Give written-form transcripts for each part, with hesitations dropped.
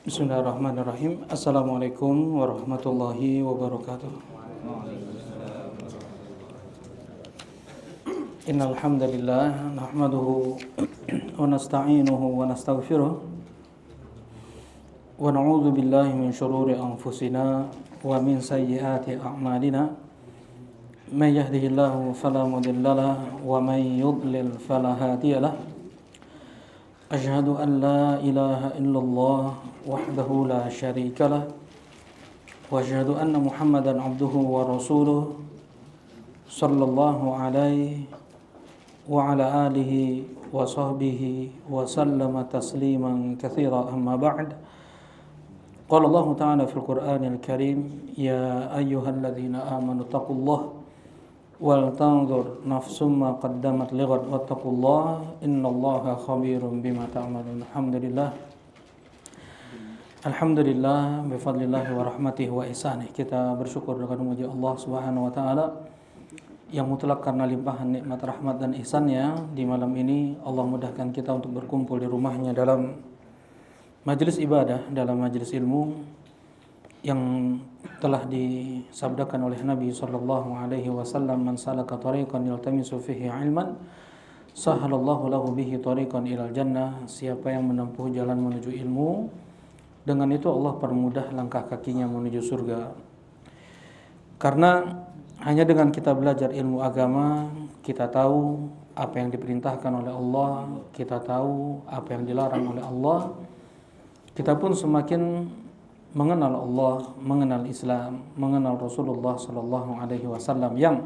Bismillahirrahmanirrahim. Assalamualaikum warahmatullahi wabarakatuh. Innal hamdalillah nahmaduhu wa nasta'inuhu wa nastaghfiruh wa na'udzu billahi min shururi anfusina wa min sayyiati a'malina. May yahdihillahu fala mudilla lahu wa may yudlil fala hadiya lahu. Asyhadu an la ilaha illallah wahdahu la syarika lah wa asyhadu anna Muhammadan abduhu wa rasuluh sallallahu alaihi wa ala alihi wa sahbihi wa sallama tasliman katsira amma ba'd. Qala Allah ta'ala fil Qur'anil Karim, ya ayyuhalladzina amanu taqullaha wal tanzur nafsum ma qaddamat lighad wattaqullaha innallaha khabirum bima ta'malun. Alhamdulillah bifadlillahi wa rahmatihi wa ihsanih. Kita bersyukur dengan memuji Allah Subhanahu wa taala yang mutlak karena limpahan nikmat, rahmat dan ihsannya. Di malam ini Allah mudahkan kita untuk berkumpul di rumahnya dalam majelis ibadah, dalam majelis ilmu yang telah disabdakan oleh Nabi sallallahu alaihi wasallam, man salaka tariqan yaltamisu fihi ilman sahalallahu lahu bihi tariqan ilal jannah. Siapa yang menempuh jalan menuju ilmu, dengan itu Allah permudah langkah kakinya menuju surga. Karena hanya dengan kita belajar ilmu agama, kita tahu apa yang diperintahkan oleh Allah, kita tahu apa yang dilarang oleh Allah, kita pun semakin mengenal Allah, mengenal Islam, mengenal Rasulullah sallallahu alaihi wasallam, yang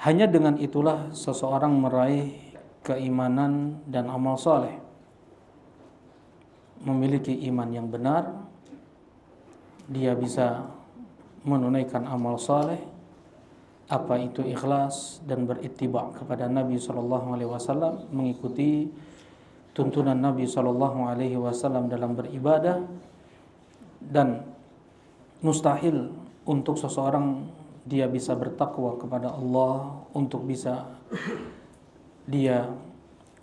hanya dengan itulah seseorang meraih keimanan dan amal saleh. Memiliki iman yang benar, dia bisa menunaikan amal saleh, apa itu ikhlas dan berittiba kepada Nabi sallallahu alaihi wasallam, mengikuti tuntunan Nabi sallallahu alaihi wasallam dalam beribadah. Dan mustahil untuk seseorang dia bisa bertakwa kepada Allah, untuk bisa dia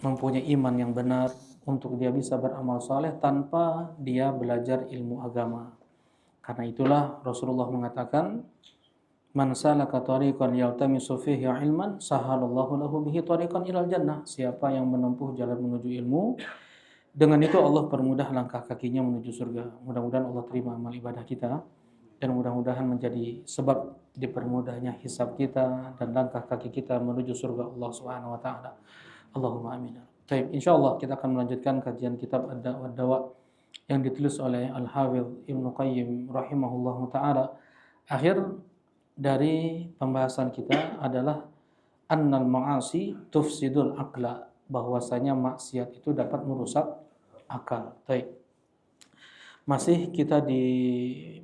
mempunyai iman yang benar, untuk dia bisa beramal saleh tanpa dia belajar ilmu agama. Karena itulah Rasulullah mengatakan, man salaka tariqan yaltamisu fihi ilman sahalallahu lahu bihi tariqan ilal jannah. Siapa yang menempuh jalan menuju ilmu, dengan itu Allah permudah langkah kakinya menuju surga. Mudah-mudahan Allah terima amal ibadah kita, dan mudah-mudahan menjadi sebab dipermudahnya hisab kita dan langkah kaki kita menuju surga Allah Subhanahu wa taala. Allahumma amin. Baik, insyaallah kita akan melanjutkan kajian kitab Ad-Da' wad-Dawa yang ditulis oleh Al-Hafidz Ibnu Qayyim rahimahullahu taala. Akhir dari pembahasan kita adalah annal ma'asi tufsidul aqla, bahwasanya maksiat itu dapat merusak akal. Baik. Masih kita di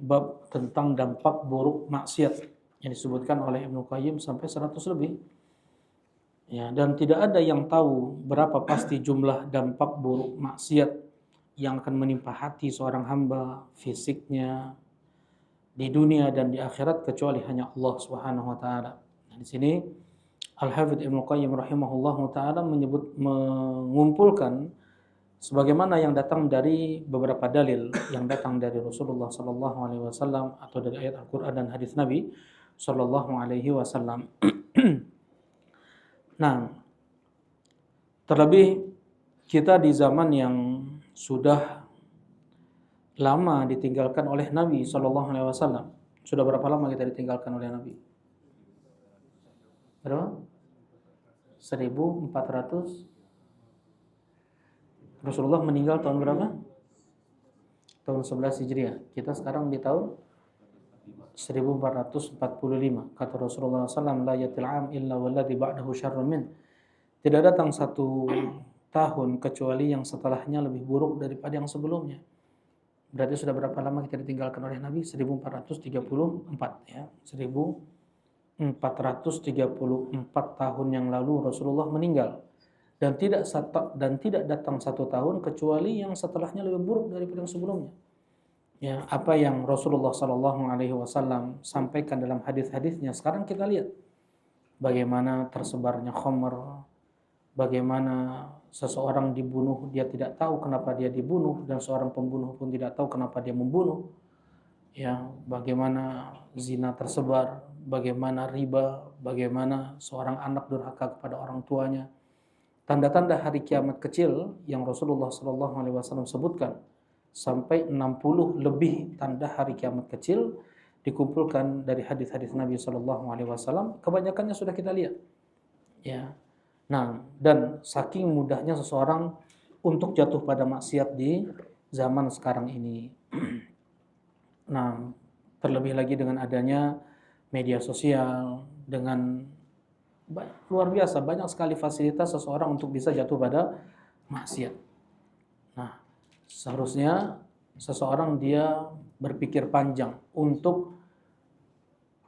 bab tentang dampak buruk maksiat yang disebutkan oleh Ibnu Qayyim sampai 100 lebih. Ya, dan tidak ada yang tahu berapa pasti jumlah dampak buruk maksiat yang akan menimpa hati seorang hamba, fisiknya, di dunia dan di akhirat, kecuali hanya Allah Subhanahu wa taala. Nah, di sini Al-Hafidz Ibnu Qayyim rahimahullahu taala mengumpulkan sebagaimana yang datang dari beberapa dalil yang datang dari Rasulullah sallallahu alaihi wasallam atau dari ayat Al-Qur'an dan hadis Nabi sallallahu alaihi wasallam. Nah, terlebih kita di zaman yang sudah lama ditinggalkan oleh Nabi sallallahu alaihi wasallam. Sudah berapa lama kita ditinggalkan oleh Nabi? Berapa? 1400. Rasulullah meninggal tahun berapa? Tahun 11 Hijriah. Kita sekarang di tahun 1445. Kata Rasulullah SAW, la yatil am illa walladhi ba'dahu syarrun min. Tidak datang satu tahun kecuali yang setelahnya lebih buruk daripada yang sebelumnya. Berarti sudah berapa lama kita ditinggalkan oleh Nabi? 1434 ya. 1434 tahun yang lalu Rasulullah meninggal. Dan tidak datang satu tahun kecuali yang setelahnya lebih buruk daripada yang sebelumnya. Ya, apa yang Rasulullah sallallahu alaihi wasallam sampaikan dalam hadis-hadisnya, sekarang kita lihat bagaimana tersebarnya khamr, bagaimana seseorang dibunuh dia tidak tahu kenapa dia dibunuh, dan seorang pembunuh pun tidak tahu kenapa dia membunuh. Ya, bagaimana zina tersebar, bagaimana riba, bagaimana seorang anak durhaka kepada orang tuanya. Tanda-tanda hari kiamat kecil yang Rasulullah SAW sebutkan, sampai 60 lebih tanda hari kiamat kecil dikumpulkan dari hadis-hadis Nabi SAW. Kebanyakannya sudah kita lihat. Ya. Nah, dan saking mudahnya seseorang untuk jatuh pada maksiat di zaman sekarang ini. Nah, terlebih lagi dengan adanya media sosial, dengan luar biasa banyak sekali fasilitas seseorang untuk bisa jatuh pada maksiat. Nah, seharusnya seseorang dia berpikir panjang untuk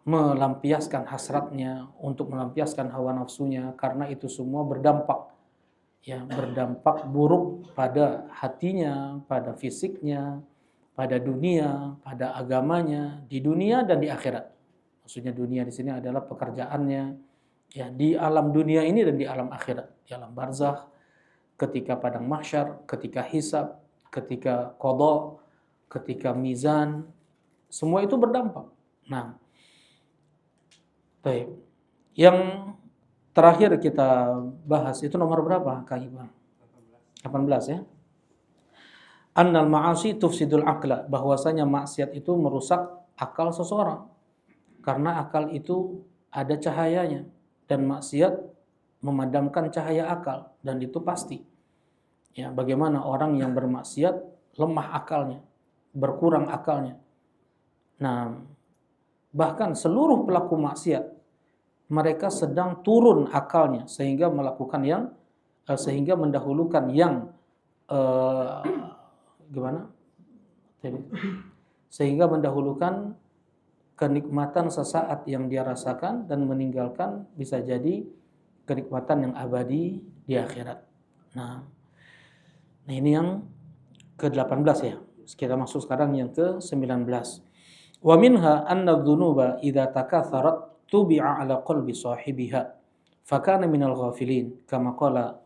melampiaskan hasratnya, untuk melampiaskan hawa nafsunya, karena itu semua berdampak, ya, berdampak buruk pada hatinya, pada fisiknya, pada dunia, pada agamanya, di dunia dan di akhirat. Maksudnya dunia di sini adalah pekerjaannya, ya, di alam dunia ini dan di alam akhirat, di alam barzakh, ketika padang mahsyar, ketika hisab, ketika qada, ketika mizan, semua itu berdampak. Nah, baik. Yang terakhir kita bahas itu nomor berapa, Kak Iqbal? 18 ya. Annal ma'asi tufsidul aqla, bahwasanya maksiat itu merusak akal seseorang. Karena akal itu ada cahayanya, dan maksiat memadamkan cahaya akal, dan itu pasti. Ya, bagaimana orang yang bermaksiat lemah akalnya, berkurang akalnya. Nah, bahkan seluruh pelaku maksiat mereka sedang turun akalnya sehingga melakukan sehingga mendahulukan yang gimana? Sehingga mendahulukan kenikmatan sesaat yang dia rasakan dan meninggalkan bisa jadi kenikmatan yang abadi di akhirat. Nah ini yang ke-18 ya. Kita masuk sekarang yang ke-19. Wa minha anna adh-dhunuba idza takatharat tubi'a ala qalbi sahibiha fakana minal ghafilin kama qala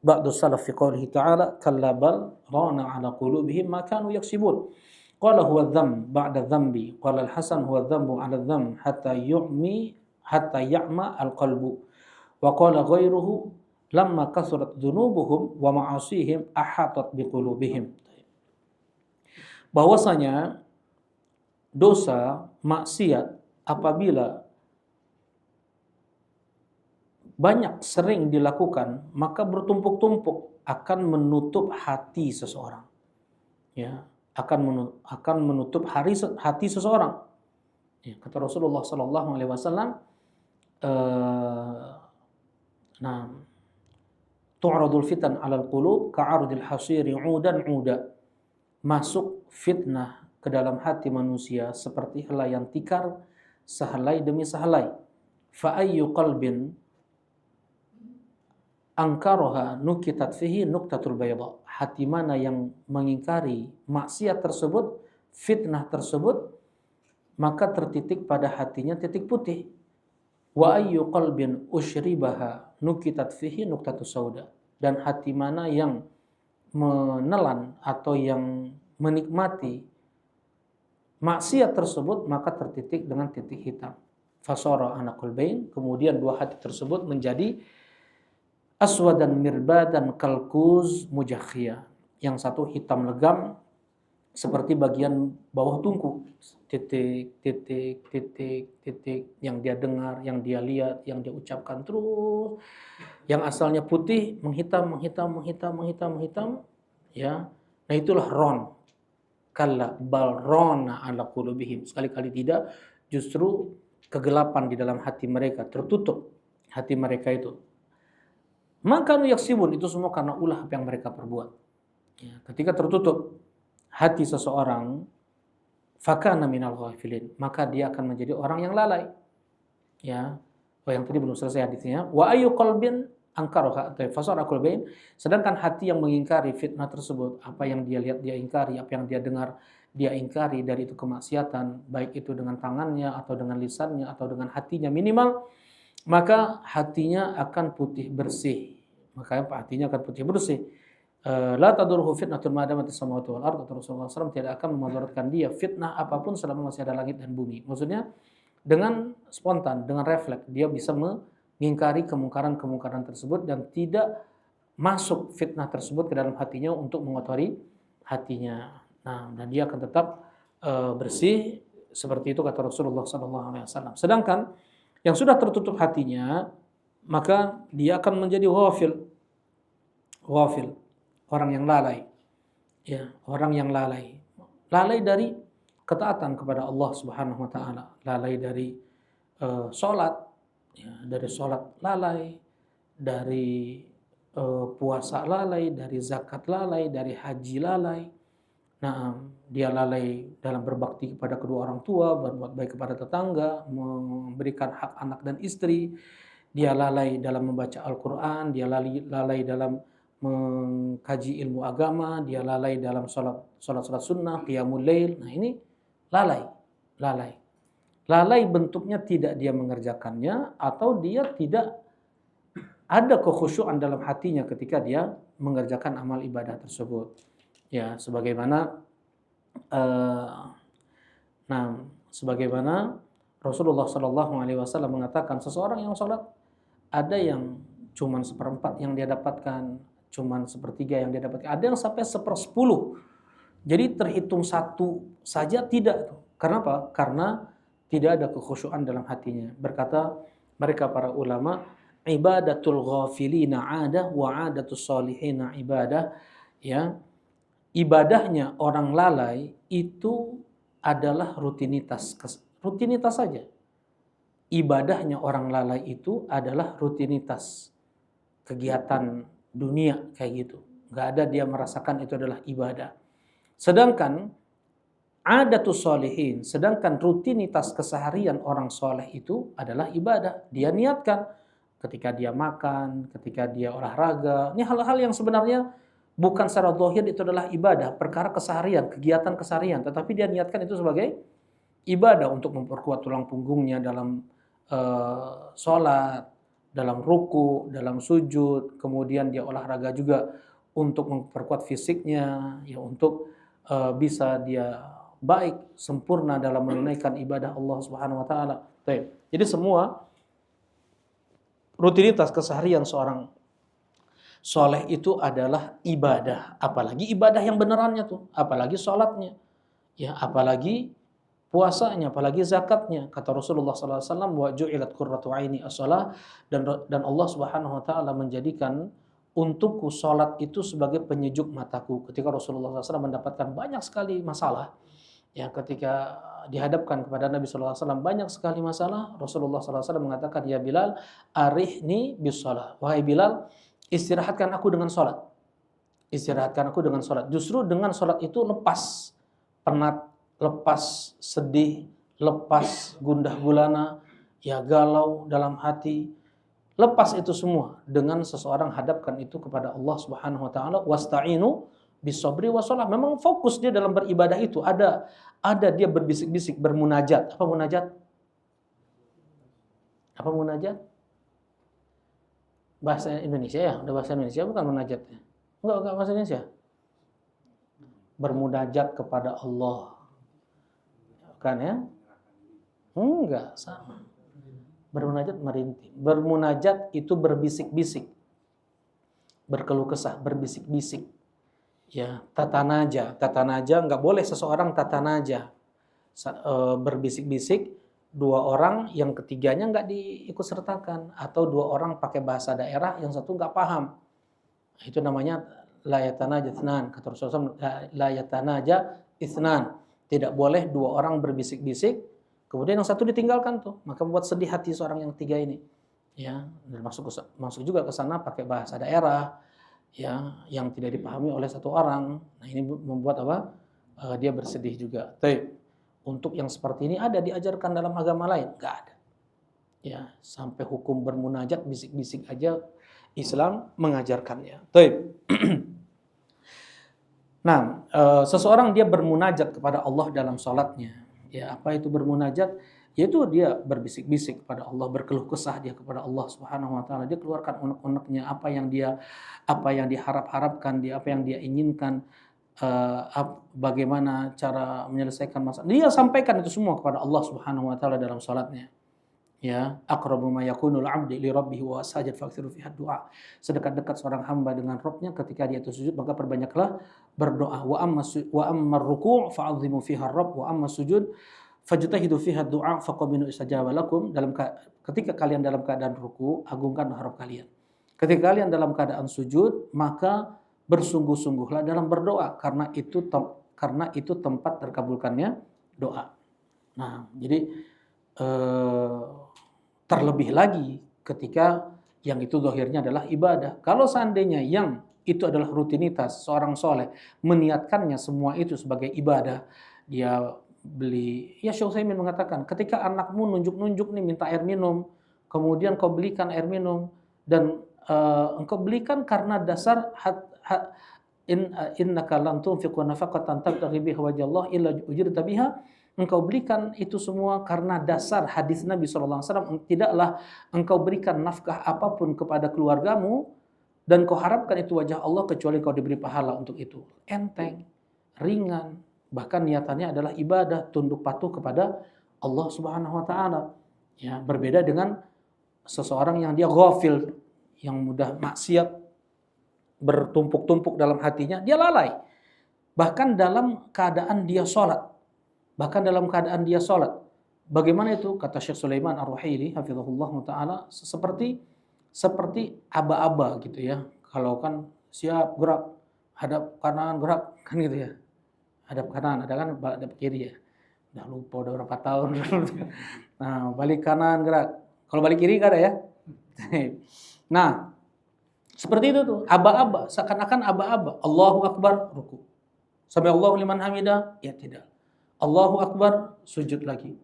ba'du salaf fi qoulihi ta'ala kalla bal rana ala qulubihim ma kanu yaksibun qala huwa adh-dhanb ba'da dhanbi qala al-hasan huwa adh-dhanbu 'ala adh-dhanb hatta ya'ma al-qalbu wa qala ghairuhu lamma kasurat dhunubuhum wa ma'asihim ahatat biqulubihim. Bahwasanya dosa maksiat apabila banyak sering dilakukan maka bertumpuk-tumpuk akan menutup hati seseorang, ya, akan menutup hati seseorang, ya, kata Rasulullah sallallahu alaihi wasallam, nah, tu'radul fitan 'alal qulub ka'ardil hasiri 'udan 'uda. Masuk fitnah ke dalam hati manusia seperti helai yang tikar sehelai demi sehelai. Fa ayyu qalbin angkaroha nukitat fihi nuktatul bayda. Hati mana yang mengingkari maksiat tersebut, fitnah tersebut, maka tertitik pada hatinya titik putih. Wa ayyu qalbin usyribaha nukitat fihi nuktatus sauda. Dan hati mana yang menelan atau yang menikmati maksiat tersebut, maka tertitik dengan titik hitam. Fasara ana qalbain, kemudian dua hati tersebut menjadi aswadan mirbadan kalkuz mujakhia. Yang satu hitam legam seperti bagian bawah tungku, titik, titik, titik, titik, yang dia dengar, yang dia lihat, yang dia ucapkan terus. Yang asalnya putih menghitam, ya. Nah itulah ron. Kalla bal rona ala qulubihim. Sekali-kali tidak, justru kegelapan di dalam hati mereka, tertutup hati mereka itu. Maka yaksibun, itu semua karena ulah apa yang mereka perbuat. Ya, ketika tertutup hati seseorang, fakana minal ghafilin, maka dia akan menjadi orang yang lalai. Ya, yang tadi belum selesai hadisnya. Wa ayu qalbin angkaroha fasara qalbain, sedangkan hati yang mengingkari fitnah tersebut, apa yang dia lihat dia ingkari, apa yang dia dengar dia ingkari dari itu kemaksiatan, baik itu dengan tangannya atau dengan lisannya atau dengan hatinya minimal, maka hatinya akan putih bersih, maka hatinya akan putih bersih. La tadurruhu fitnatun ma damatis samawati wal ardh, kata Rasulullah SAW, tidak akan memudaratkan dia fitnah apapun selama masih ada langit dan bumi. Maksudnya dengan spontan, dengan refleks dia bisa mengingkari kemungkaran-kemungkaran tersebut dan tidak masuk fitnah tersebut ke dalam hatinya untuk mengotori hatinya. Nah, dan dia akan tetap bersih seperti itu kata Rasulullah SAW. Sedangkan yang sudah tertutup hatinya, maka dia akan menjadi ghafil, orang yang lalai, ya, orang yang lalai dari ketaatan kepada Allah Subhanahu wa taala, lalai dari salat, ya, dari salat lalai, dari puasa lalai, dari zakat lalai, dari haji lalai. Nah, dia lalai dalam berbakti kepada kedua orang tua, berbuat baik kepada tetangga, memberikan hak anak dan istri. Dia lalai dalam membaca Al-Quran, dia lalai dalam mengkaji ilmu agama, dia lalai dalam sholat sunnah, qiyamul lail. Nah, ini lalai. Lalai bentuknya tidak dia mengerjakannya, atau dia tidak ada kekhusyuan dalam hatinya ketika dia mengerjakan amal ibadah tersebut. Ya, sebagaimana Rasulullah SAW mengatakan, seseorang yang sholat ada yang cuman seperempat yang dia dapatkan, cuman sepertiga yang dia dapatkan, ada yang sampai 1/10. Jadi terhitung satu saja tidak. Kenapa? Karena tidak ada kekhusyuan dalam hatinya. Berkata mereka para ulama, ibadatul ghafilina 'adah wa 'adatus solihina ibadah. Ya, ibadahnya orang lalai itu adalah rutinitas saja. Ibadahnya orang lalai itu adalah rutinitas kegiatan dunia kayak gitu. Nggak ada dia merasakan itu adalah ibadah. Sedangkan adatus solihin, sedangkan rutinitas keseharian orang soleh itu adalah ibadah. Dia niatkan ketika dia makan, ketika dia olahraga. Ini hal-hal yang sebenarnya bukan secara zahir itu adalah ibadah, perkara keseharian, kegiatan keseharian. Tetapi dia niatkan itu sebagai ibadah untuk memperkuat tulang punggungnya dalam sholat, dalam ruku, dalam sujud. Kemudian dia olahraga juga untuk memperkuat fisiknya, ya, untuk bisa dia baik, sempurna dalam menunaikan ibadah Allah Subhanahu wa taala. Jadi semua rutinitas keseharian seorang soleh itu adalah ibadah, apalagi ibadah yang benerannya tuh, apalagi sholatnya, ya, apalagi puasanya, apalagi zakatnya. Kata Rasulullah SAW, wa ju'ilat qurratu aini as-shalah, dan Allah Subhanahu wa taala menjadikan untukku salat itu sebagai penyejuk mataku. Ketika Rasulullah SAW mendapatkan banyak sekali masalah, ya, ketika dihadapkan kepada Nabi SAW banyak sekali masalah, Rasulullah SAW mengatakan, ya Bilal, arihni bis shalah. Wahai Bilal, istirahatkan aku dengan salat. Istirahatkan aku dengan salat. Justru dengan salat itu lepas penat, lepas sedih, lepas gundah gulana, ya, galau dalam hati. Lepas itu semua dengan seseorang hadapkan itu kepada Allah Subhanahu wa taala. Wasta'inu bis-sabri was-shalah. Memang fokus dia dalam beribadah itu ada dia berbisik-bisik, bermunajat. Apa munajat? Apa munajat? Bahasa Indonesia, ya? Udah bahasa Indonesia bukan munajat. Enggak bahasa Indonesia. Bermunajat kepada Allah. Kan, ya? Enggak, sama. Bermunajat merintih. Bermunajat itu berbisik-bisik. Berkeluh kesah, berbisik-bisik. Ya, tatanaja enggak boleh seseorang tatanaja. Berbisik-bisik, dua orang yang ketiganya enggak diikut sertakan, atau dua orang pakai bahasa daerah yang satu enggak paham. Itu namanya la yatanaja itsnan. Kata Rasulullah, la yatanaja itsnan. Tidak boleh dua orang berbisik-bisik, kemudian yang satu ditinggalkan tuh, maka membuat sedih hati seorang yang tiga ini. Ya, dan masuk juga ke sana pakai bahasa daerah, ya, yang tidak dipahami oleh satu orang. Nah, ini membuat apa? Dia bersedih juga. Tapi untuk yang seperti ini ada diajarkan dalam agama lain? Enggak ada. Ya, sampai hukum bermunajat bisik-bisik aja Islam mengajarkannya. Baik. Nah, seseorang dia bermunajat kepada Allah dalam sholatnya. Ya, apa itu bermunajat? yaitu dia berbisik-bisik kepada Allah, berkeluh kesah dia kepada Allah Subhanahu wa taala. Dia keluarkan unek-uneknya, apa yang diharap-harapkan, apa yang dia inginkan, bagaimana cara menyelesaikan masalah. Dia sampaikan itu semua kepada Allah Subhanahu wa taala dalam salatnya. Ya, aqrabu ma yakunul 'abdi li rabbih wa sajid fakthiru fiha du'a. Sedekat-dekat seorang hamba dengan Rabbnya ketika dia itu sujud, maka perbanyaklah berdoa. Wa amma ruku' fa'azzimu fiha rabb wa amma sujud fajtahidu fiha du'a faqaminu istajaba lakum. Ketika kalian dalam keadaan ruku, agungkanlah Rabb kalian. Ketika kalian dalam keadaan sujud, maka bersungguh-sungguhlah dalam berdoa karena itu tempat terkabulkannya doa. Nah, jadi terlebih lagi ketika yang itu zahirnya adalah ibadah. Kalau seandainya yang itu adalah rutinitas, seorang soleh meniatkannya semua itu sebagai ibadah, dia beli, ya Syekh Utsaimin mengatakan, ketika anakmu nunjuk-nunjuk nih minta air minum, kemudian kau belikan air minum, dan engkau belikan karena dasar innaka lan tunfiqu nafaqatan tabtaghi biha wajhallah illa ujirta biha. Engkau berikan itu semua karena dasar hadis Nabi SAW, tidaklah engkau berikan nafkah apapun kepada keluargamu dan kau harapkan itu wajah Allah kecuali kau diberi pahala untuk itu. Enteng, ringan, bahkan niatannya adalah ibadah, tunduk patuh kepada Allah Subhanahu wa taala. Ya, berbeda dengan seseorang yang dia ghafil, yang mudah maksiat bertumpuk-tumpuk dalam hatinya, dia lalai. Bahkan dalam keadaan dia sholat. Bagaimana itu? Kata Syekh Sulaiman Ar-Ruhaili hafizahullah ta'ala, seperti aba-aba gitu ya. Kalau kan siap gerak, hadap kanan gerak, kan gitu ya. Hadap kanan, ada kan hadap kiri ya. Udah lupa udah berapa tahun. Nah, balik kanan gerak. Kalau balik kiri enggak ada ya. Nah, seperti itu tuh, aba-aba, seakan-akan aba-aba. Allahu Akbar, ruku. Sami Allahu liman hamidah, ya tidak. Allahu Akbar, sujud lagi.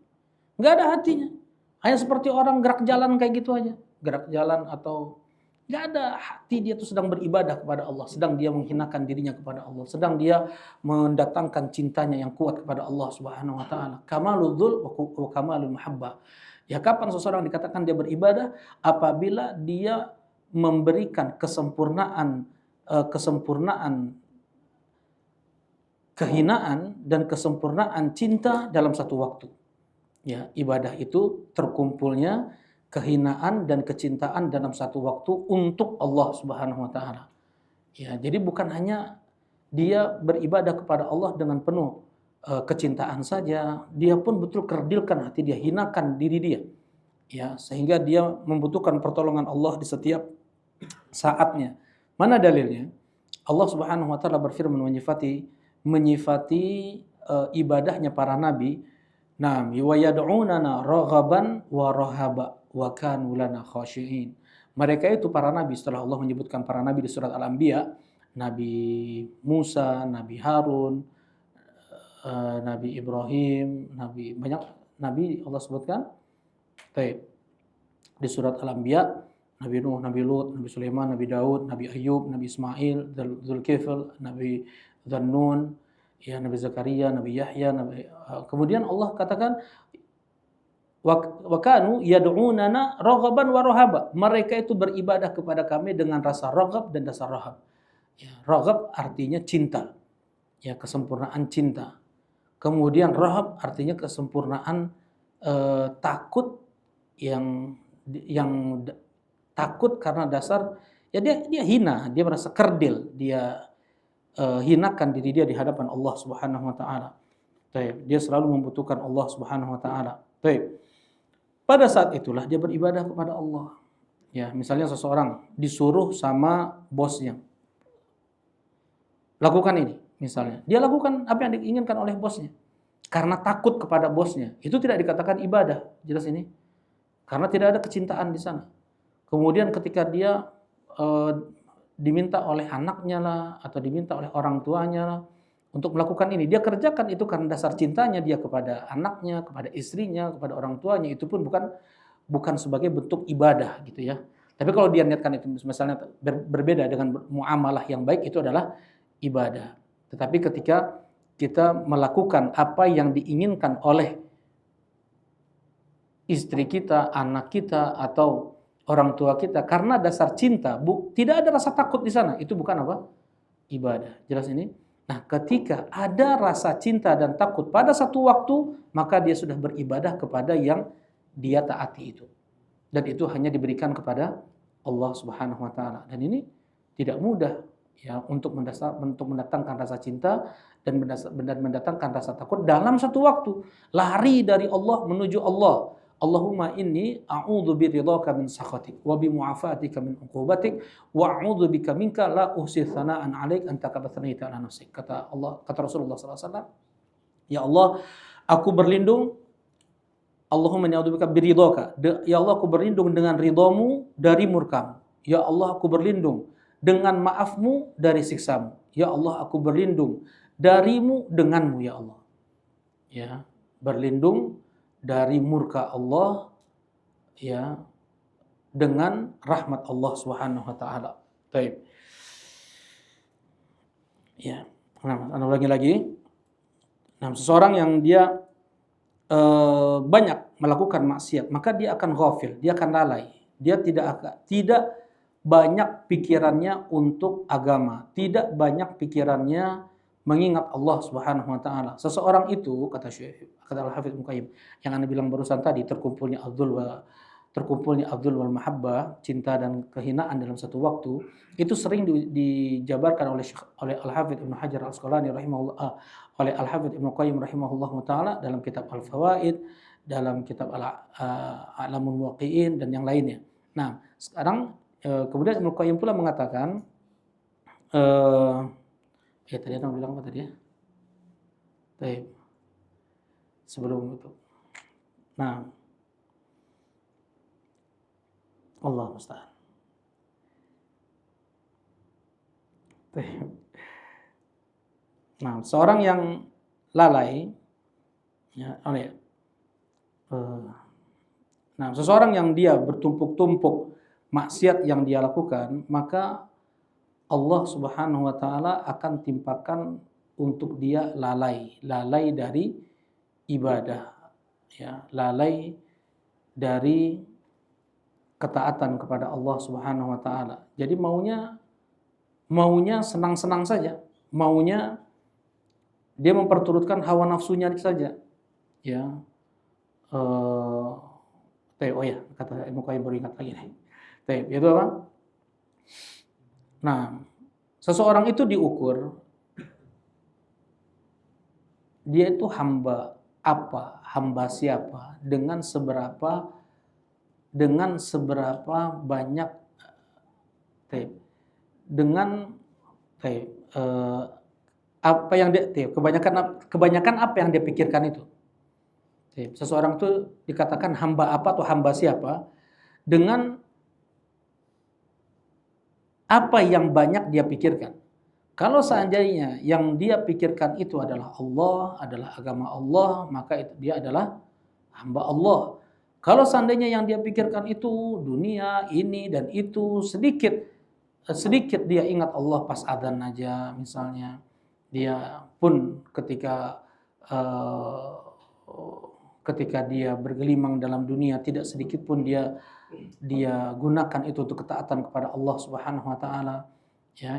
Nggak ada hatinya. Hanya seperti orang gerak jalan kayak gitu aja. Gerak jalan atau nggak ada hati, dia tuh sedang beribadah kepada Allah. Sedang dia menghinakan dirinya kepada Allah. Sedang dia mendatangkan cintanya yang kuat kepada Allah Subhanahu wa ta'ala. Kamalul dzul wa kamalul mahabbah. Ya, kapan seseorang dikatakan dia beribadah? Apabila dia memberikan kesempurnaan kehinaan dan kesempurnaan cinta dalam satu waktu. Ya, ibadah itu terkumpulnya kehinaan dan kecintaan dalam satu waktu untuk Allah Subhanahu wa taala. Ya, jadi bukan hanya dia beribadah kepada Allah dengan penuh kecintaan saja, dia pun betul kerdilkan hati dia, hinakan diri dia. Ya, sehingga dia membutuhkan pertolongan Allah di setiap saatnya. Mana dalilnya? Allah Subhanahu wa taala berfirman menyifati ibadahnya para nabi, wa yad'unana raghaban wa rahaba wa kanu lana khashi'in. Mereka itu para nabi, setelah Allah menyebutkan para nabi di surat Al-Anbiya, Nabi Musa, Nabi Harun, Nabi Ibrahim, banyak nabi Allah sebutkan. Di surat Al-Anbiya, Nabi Nuh, Nabi Lut, Nabi Sulaiman, Nabi Daud, Nabi Ayub, Nabi Ismail, Dzulkifl, Nabi Dzannun, ya, Nabi Zakaria, Nabi Yahya, kemudian Allah katakan wa kanu yad'unana raghaban wa rahaba. Mereka itu beribadah kepada kami dengan rasa raghab dan rasa rahab. Ya, raghab artinya cinta. Ya, kesempurnaan cinta. Kemudian rahab artinya kesempurnaan takut yang takut karena dasar ya dia hina, dia merasa kerdil, dia hinakan diri dia di hadapan Allah Subhanahu wa taala. Dia selalu membutuhkan Allah Subhanahu wa taala. Pada saat itulah dia beribadah kepada Allah. Ya, misalnya seseorang disuruh sama bosnya, lakukan ini, misalnya. Dia lakukan apa yang diinginkan oleh bosnya karena takut kepada bosnya. Itu tidak dikatakan ibadah, jelas ini. Karena tidak ada kecintaan di sana. Kemudian ketika dia diminta oleh anaknya lah, atau diminta oleh orang tuanya lah, untuk melakukan ini, dia kerjakan itu karena dasar cintanya dia kepada anaknya, kepada istrinya, kepada orang tuanya. Itu pun bukan sebagai bentuk ibadah gitu ya. Tapi kalau dia niatkan itu misalnya berbeda dengan muamalah yang baik, itu adalah ibadah. Tetapi ketika kita melakukan apa yang diinginkan oleh istri kita, anak kita, atau orang tua kita karena dasar cinta, tidak ada rasa takut di sana. Itu bukan apa? Ibadah. Jelas ini? Nah, ketika ada rasa cinta dan takut pada satu waktu, maka dia sudah beribadah kepada yang dia taati itu. Dan itu hanya diberikan kepada Allah Subhanahu wa taala. Dan ini tidak mudah ya untuk mendatangkan rasa cinta dan mendatangkan rasa takut dalam satu waktu. Lari dari Allah menuju Allah. Allahumma inni a'udzu biridhaka min sakhatik wa bi mu'afatika min uqubatik wa a'udzu bika minka la uhsi tsana'an 'alaik anta kama tsanaita 'ala nafsik. Kata Rasulullah sallallahu alaihi wasallam, ya Allah, aku berlindung, Allahumma inni a'udzubika biridhaka. Ya Allah, aku berlindung dengan ridhamu dari murkamu. Ya Allah, aku berlindung dengan maafmu dari siksamu. Ya Allah, aku berlindung darimu denganmu ya Allah. Ya, berlindung dari murka Allah ya dengan rahmat Allah Subhanahu wa taala. Baik. Ya. Nah, ana ulangi lagi. Nah, seseorang yang dia banyak melakukan maksiat, maka dia akan ghafil, dia akan lalai. Dia tidak banyak pikirannya untuk agama, tidak banyak pikirannya mengingat Allah Subhanahu wa taala. Seseorang itu kata Al-Hafidz Ibnu Qayyim yang Anda bilang barusan tadi, terkumpulnya adzul wal mahabbah, cinta dan kehinaan dalam satu waktu, itu sering dijabarkan oleh Al-Hafidz Ibnu Hajar Al-Asqalani rahimahullah, oleh Al-Hafidz Ibnu Qayyim rahimahullahu taala dalam kitab Al-Fawaid, dalam kitab A'lamul Muwaqqi'in dan yang lainnya. Nah, sekarang kemudian Ibnu Qayyim pula mengatakan tadi Anda bilang apa tadi ya? Baik. Sebelum itu. Nah, Allah musta'an. Nah, seorang yang lalai ya, seseorang yang dia bertumpuk-tumpuk maksiat yang dia lakukan, maka Allah Subhanahu wa taala akan timpakan untuk dia lalai dari ibadah, ya, lalai dari ketaatan kepada Allah Subhanahu wa taala. Jadi maunya senang-senang saja, maunya dia memperturutkan hawa nafsunya saja. Ya. Kata Ibnu Qayyim baru ingat lagi nih. Itu apa? Nah, seseorang itu diukur dia itu hamba apa, hamba siapa, dengan seberapa banyak apa yang dia kebanyakan apa yang dia pikirkan itu. Seseorang itu dikatakan hamba apa atau hamba siapa dengan apa yang banyak dia pikirkan. Kalau seandainya yang dia pikirkan itu adalah Allah, adalah agama Allah, maka dia adalah hamba Allah. Kalau seandainya yang dia pikirkan itu dunia, ini dan itu, sedikit dia ingat Allah pas adzan aja misalnya. Dia pun ketika dia bergelimang dalam dunia, tidak sedikit pun dia gunakan itu untuk ketaatan kepada Allah Subhanahu wa taala. Ya,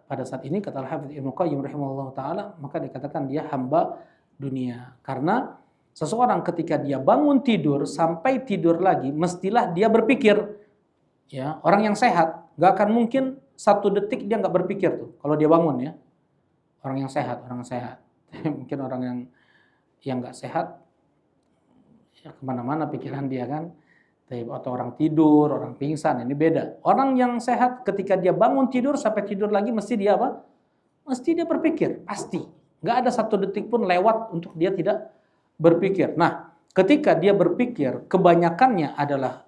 pada saat ini kata Al-Hafidz Ibnu Qayyim rahimahullah taala, maka dikatakan dia hamba dunia. Karena seseorang ketika dia bangun tidur sampai tidur lagi, mestilah dia berpikir. Ya, orang yang sehat gak akan mungkin satu detik dia nggak berpikir tuh kalau dia bangun ya. Orang yang sehat. Mungkin orang yang nggak sehat ya kemana-mana pikiran dia kan. Atau orang tidur, orang pingsan, ini beda. Orang yang sehat ketika dia bangun tidur sampai tidur lagi mesti dia apa? Mesti dia berpikir, pasti. Nggak ada satu detik pun lewat untuk dia tidak berpikir. Nah, ketika dia berpikir, kebanyakannya adalah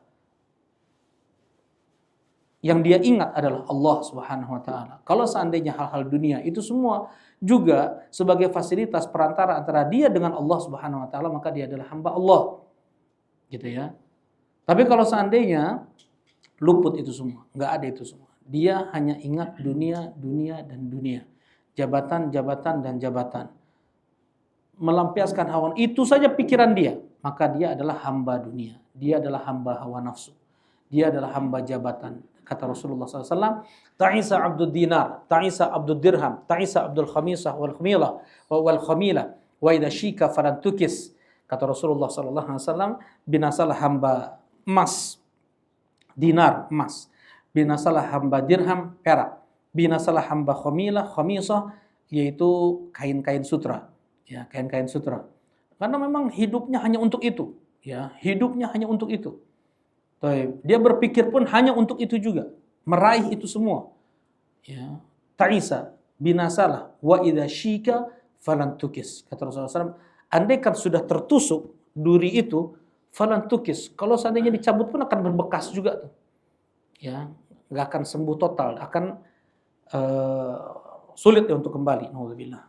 yang dia ingat adalah Allah Subhanahu wa taala. Kalau seandainya hal-hal dunia itu semua juga sebagai fasilitas perantara antara dia dengan Allah Subhanahu wa taala, maka dia adalah hamba Allah. Gitu ya. Tapi kalau seandainya luput itu semua, nggak ada itu semua. Dia hanya ingat dunia, dan dunia. Jabatan, dan jabatan. Melampiaskan hawa, itu saja pikiran dia. maka dia adalah hamba dunia. Dia adalah hamba hawa nafsu. Dia adalah hamba jabatan. Kata Rasulullah SAW, ta'isa abdul dinar, ta'isa abdul dirham, ta'isa abdul khamisah wal khamilah, wa idha syika falan tukis. Kata Rasulullah SAW, binasalah hamba emas, dinar, emas. Binasalah hamba dirham, perak. Binasalah hamba khamisah, yaitu kain-kain sutra. Ya, kain-kain sutra. Karena memang hidupnya hanya untuk itu. Ya, hidupnya hanya untuk itu. Dia berpikir pun hanya untuk itu juga, meraih itu semua. Ya. Ta'isa, binasalah, wa idza syika falan tukis. Kata Rasulullah SAW, andaikan sudah tertusuk duri itu, falan tukis. Kalau seandainya dicabut pun akan berbekas juga tuh. Ya, nggak akan sembuh total, akan sulit ya untuk kembali. Nauzubillah.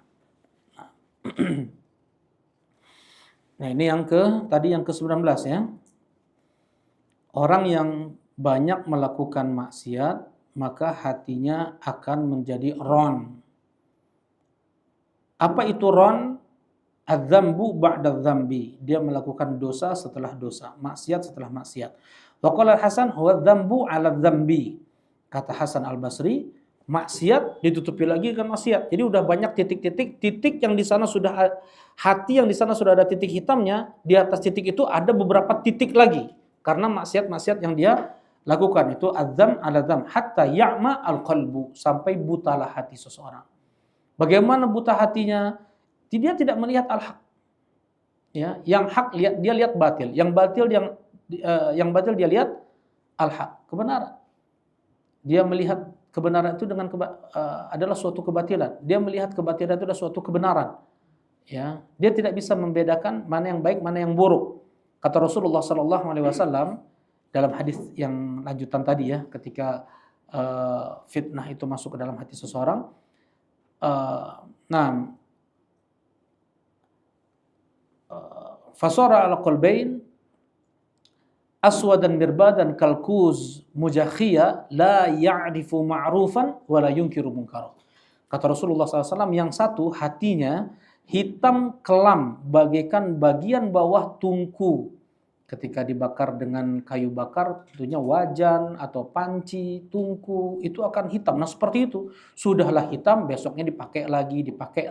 Nah, ini tadi yang ke-19 ya. Orang yang banyak melakukan maksiat, maka hatinya akan menjadi ron. Apa itu ron? Adzambu ba'da dzambi. Dia melakukan dosa setelah dosa, maksiat setelah maksiat. Wa qala Hasan huwa dzambu 'ala dzambi. Kata Hasan Al-Basri, maksiat ditutupi lagi dengan maksiat. Jadi udah banyak titik yang di sana sudah hati yang di sana sudah ada titik hitamnya, di atas titik itu ada beberapa titik lagi. Karena maksiat-maksiat yang dia lakukan itu adzam ala dzam hatta ya'ma al-qalbu, sampai butalah hati seseorang. Bagaimana buta hatinya? Dia tidak melihat al-haq. Ya, yang hak dia lihat batil, yang batil dia lihat al-haq, kebenaran. Dia melihat kebenaran itu adalah suatu kebatilan. Dia melihat kebatilan itu adalah suatu kebenaran. Ya, dia tidak bisa membedakan mana yang baik, mana yang buruk. Kata Rasulullah SAW dalam hadis yang lanjutan tadi ya, ketika fitnah itu masuk ke dalam hati seseorang, fasara ala qalbain aswadan mirbadan kalkuz mujakhiya la ya'rifu ma'rufan wa la yunkiru munkara. Kata Rasulullah SAW, yang satu hatinya hitam kelam bagaikan bagian bawah tungku. Ketika dibakar dengan kayu bakar, tentunya wajan atau panci, tungku, itu akan hitam. Nah seperti itu, sudahlah hitam, besoknya dipakai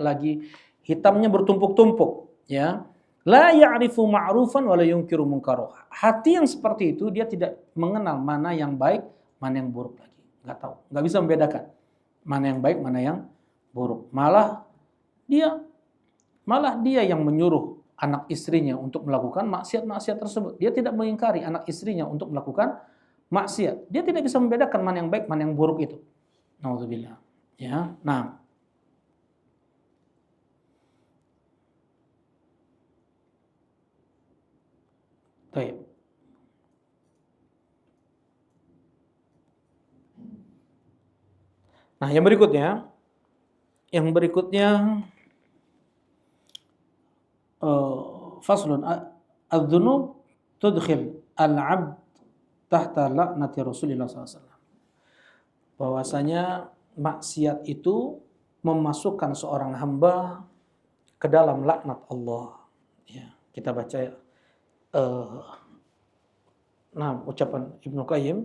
lagi. Hitamnya bertumpuk-tumpuk. Ya. La ya'rifu ma'rufan wa la yunkiru munkara. Hati yang seperti itu, dia tidak mengenal mana yang baik, mana yang buruk lagi. Nggak tahu, nggak bisa membedakan mana yang baik, mana yang buruk. Malah dia yang menyuruh anak istrinya untuk melakukan maksiat-maksiat tersebut. Dia tidak mengingkari anak istrinya untuk melakukan maksiat. Dia tidak bisa membedakan mana yang baik, mana yang buruk itu. Nauzubillah. Ya. Nah. Baik. Nah, yang berikutnya faslun adz-dzunub tudkhil al-'abd tahta la'nati Rasulillah SAW. Bahwasanya maksiat itu memasukkan seorang hamba ke dalam laknat Allah. Ya, kita baca ucapan Ibnu Qayyim.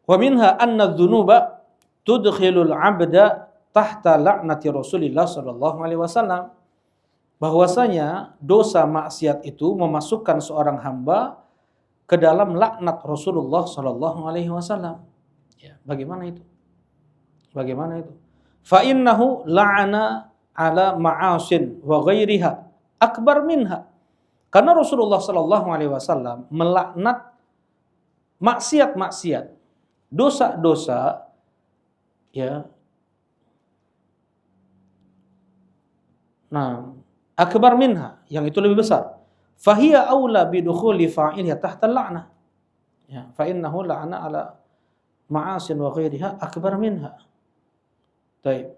Wa minha anna adz-dzunuba tudkhilul 'abda tahta la'nati Rasulillah sallallahu alaihi wasallam. Bahwasanya dosa maksiat itu memasukkan seorang hamba ke dalam laknat Rasulullah sallallahu alaihi wasallam. Ya, bagaimana itu? Fa innahu la'ana ala ma'asin wa ghairiha akbar minha. Karena Rasulullah sallallahu alaihi wasallam melaknat maksiat-maksiat, dosa-dosa ya. Nah, akbar minha, yang itu lebih besar. Fahiya aula bidukhuli fa'ilha tahta al-la'nah. Ya, fa innahu la'ana ala ma'asin wa ghairiha akbar minha. Baik.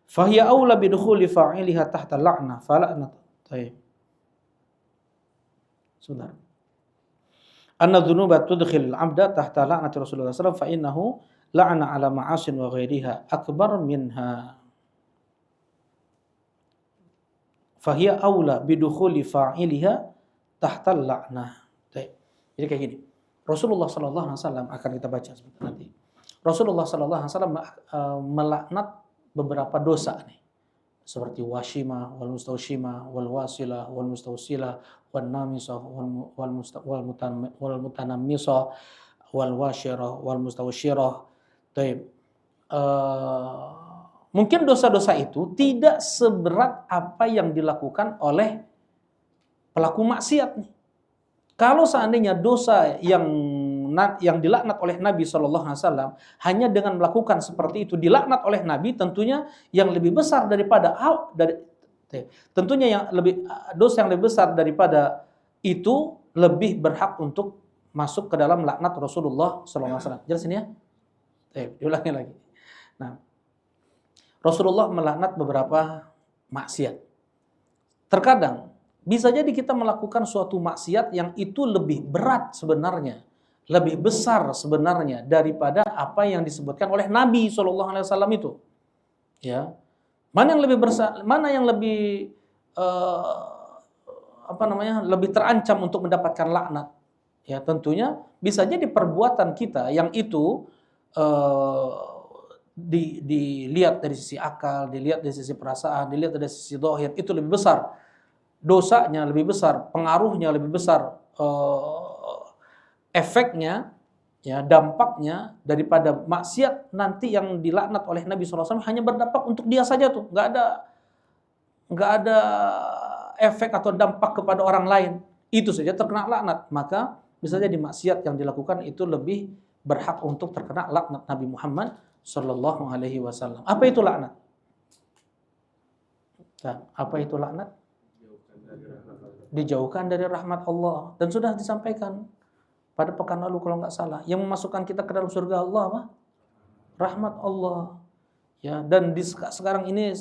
Fahiya aula bidukhuli fa'ilha tahta al-la'nah, fala'nat. Baik. Sudah. Anna dzunuba tudkhil al-'abda tahta la'nati Rasulullah sallallahu alaihi wasallam fa innahu la'ana ala ma'asin wa ghairiha akbar minha. Fahiya aula bidukhuli fa'iliha tahtal la'nah. Jadi kayak gini. Rasulullah sallallahu alaihi wasallam akan kita baca sebentar nanti. Rasulullah sallallahu alaihi wasallam melaknat beberapa dosa nih. Seperti washima, wal mustaushima, wal wasila, wal mustausila, wan namisa, wal mutanamisa, wal washirah, wal mustaushirah. Mungkin dosa-dosa itu tidak seberat apa yang dilakukan oleh pelaku maksiat nih. Kalau seandainya dosa yang dilaknat oleh Nabi SAW hanya dengan melakukan seperti itu dilaknat oleh Nabi, tentunya yang lebih besar daripada dosa yang lebih besar daripada itu lebih berhak untuk masuk ke dalam laknat Rasulullah SAW. Jelas ini ya? Diulangi lagi. Nah, Rasulullah melaknat beberapa maksiat. Terkadang bisa jadi kita melakukan suatu maksiat yang itu lebih berat sebenarnya, lebih besar sebenarnya daripada apa yang disebutkan oleh Nabi SAW itu. Ya, mana yang lebih besar, mana yang lebih lebih terancam untuk mendapatkan laknat? Ya, tentunya bisa jadi perbuatan kita yang itu dilihat dari sisi akal, dilihat dari sisi perasaan, dilihat dari sisi zahir itu lebih besar. Dosanya lebih besar, pengaruhnya lebih besar, efeknya, ya, dampaknya daripada maksiat nanti yang dilaknat oleh Nabi SAW hanya berdampak untuk dia saja tuh, nggak ada efek atau dampak kepada orang lain, itu saja terkena laknat. Maka bisa jadi maksiat yang dilakukan itu lebih berhak untuk terkena laknat Nabi Muhammad Sallallahu Alaihi Wasallam. Apa itu laknat? Nah, apa itu laknat? Dijauhkan dari rahmat Allah, dan sudah disampaikan pada pekan lalu kalau nggak salah, yang memasukkan kita ke dalam surga Allah apa? Rahmat Allah. Ya, dan sekarang ini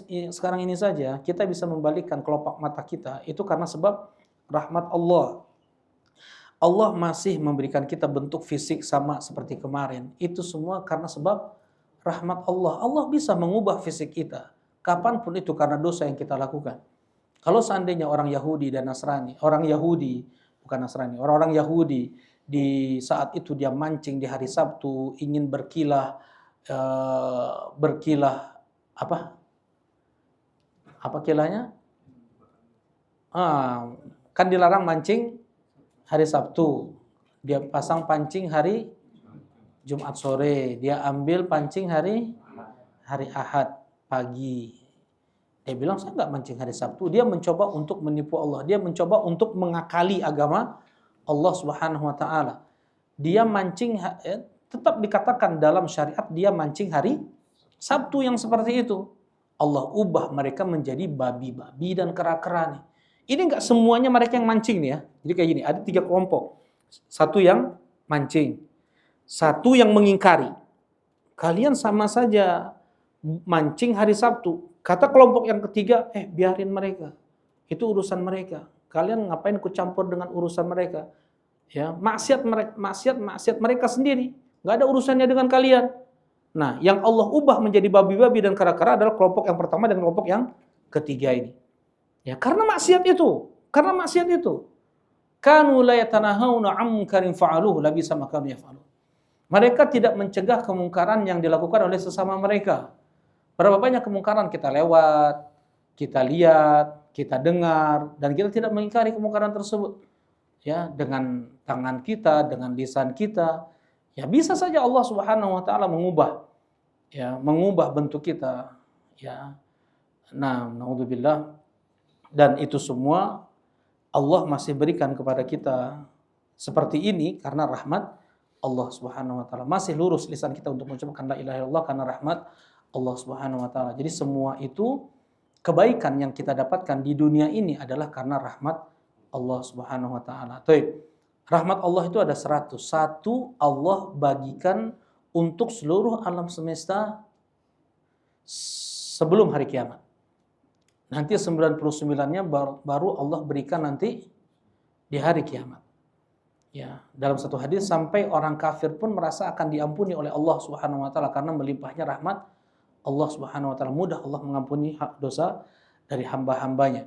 saja kita bisa membalikkan kelopak mata kita itu karena sebab rahmat Allah. Allah masih memberikan kita bentuk fisik sama seperti kemarin. Itu semua karena sebab rahmat Allah. Allah bisa mengubah fisik kita kapanpun itu karena dosa yang kita lakukan. Kalau seandainya orang Yahudi dan Nasrani, orang-orang Yahudi di saat itu dia mancing di hari Sabtu, ingin berkilah apa kilahnya? Kan dilarang mancing hari Sabtu. Dia pasang pancing hari Jumat sore, dia ambil pancing hari Ahad pagi. Dia bilang saya nggak mancing hari Sabtu. Dia mencoba untuk menipu Allah. Dia mencoba untuk mengakali agama Allah Subhanahu Wa Taala. Dia mancing, tetap dikatakan dalam syariat dia mancing hari Sabtu yang seperti itu. Allah ubah mereka menjadi babi-babi dan kera-kera nih. Ini nggak semuanya mereka yang mancing nih ya. Jadi kayak gini, ada 3 kelompok. Satu yang mancing, satu yang mengingkari. Kalian sama saja mancing hari Sabtu. Kata kelompok yang ketiga, biarin mereka. Itu urusan mereka. Kalian ngapain ikut campur dengan urusan mereka? Ya, maksiat mereka sendiri. Nggak ada urusannya dengan kalian. Nah, yang Allah ubah menjadi babi-babi dan kera-kera adalah kelompok yang pertama dan kelompok yang ketiga ini. Ya, karena maksiat itu. Kanu la yatanahawna 'an munkarin fa'aluhu labisa ma kanu yaf'alun. Mereka tidak mencegah kemungkaran yang dilakukan oleh sesama mereka. Berapa banyak kemungkaran kita lewat, kita lihat, kita dengar, dan kita tidak mengingkari kemungkaran tersebut. Ya, dengan tangan kita, dengan lisan kita. Ya, bisa saja Allah Subhanahu Wa Taala mengubah bentuk kita. Ya, nah, naudzubillah. Dan itu semua Allah masih berikan kepada kita seperti ini karena rahmat Allah Subhanahu Wa Taala. Masih lurus lisan kita untuk mengucapkan la ilaha illallah karena rahmat Allah Subhanahu Wa Taala. Jadi semua itu kebaikan yang kita dapatkan di dunia ini adalah karena rahmat Allah Subhanahu Wa Taala. Rahmat Allah itu ada 100. Satu Allah bagikan untuk seluruh alam semesta sebelum hari kiamat. Nanti 99-nya baru Allah berikan nanti di hari kiamat. Ya, dalam satu hadis sampai orang kafir pun merasa akan diampuni oleh Allah Subhanahu Wa Taala karena melimpahnya rahmat Allah Subhanahu Wa Taala. Mudah Allah mengampuni dosa dari hamba-hambanya.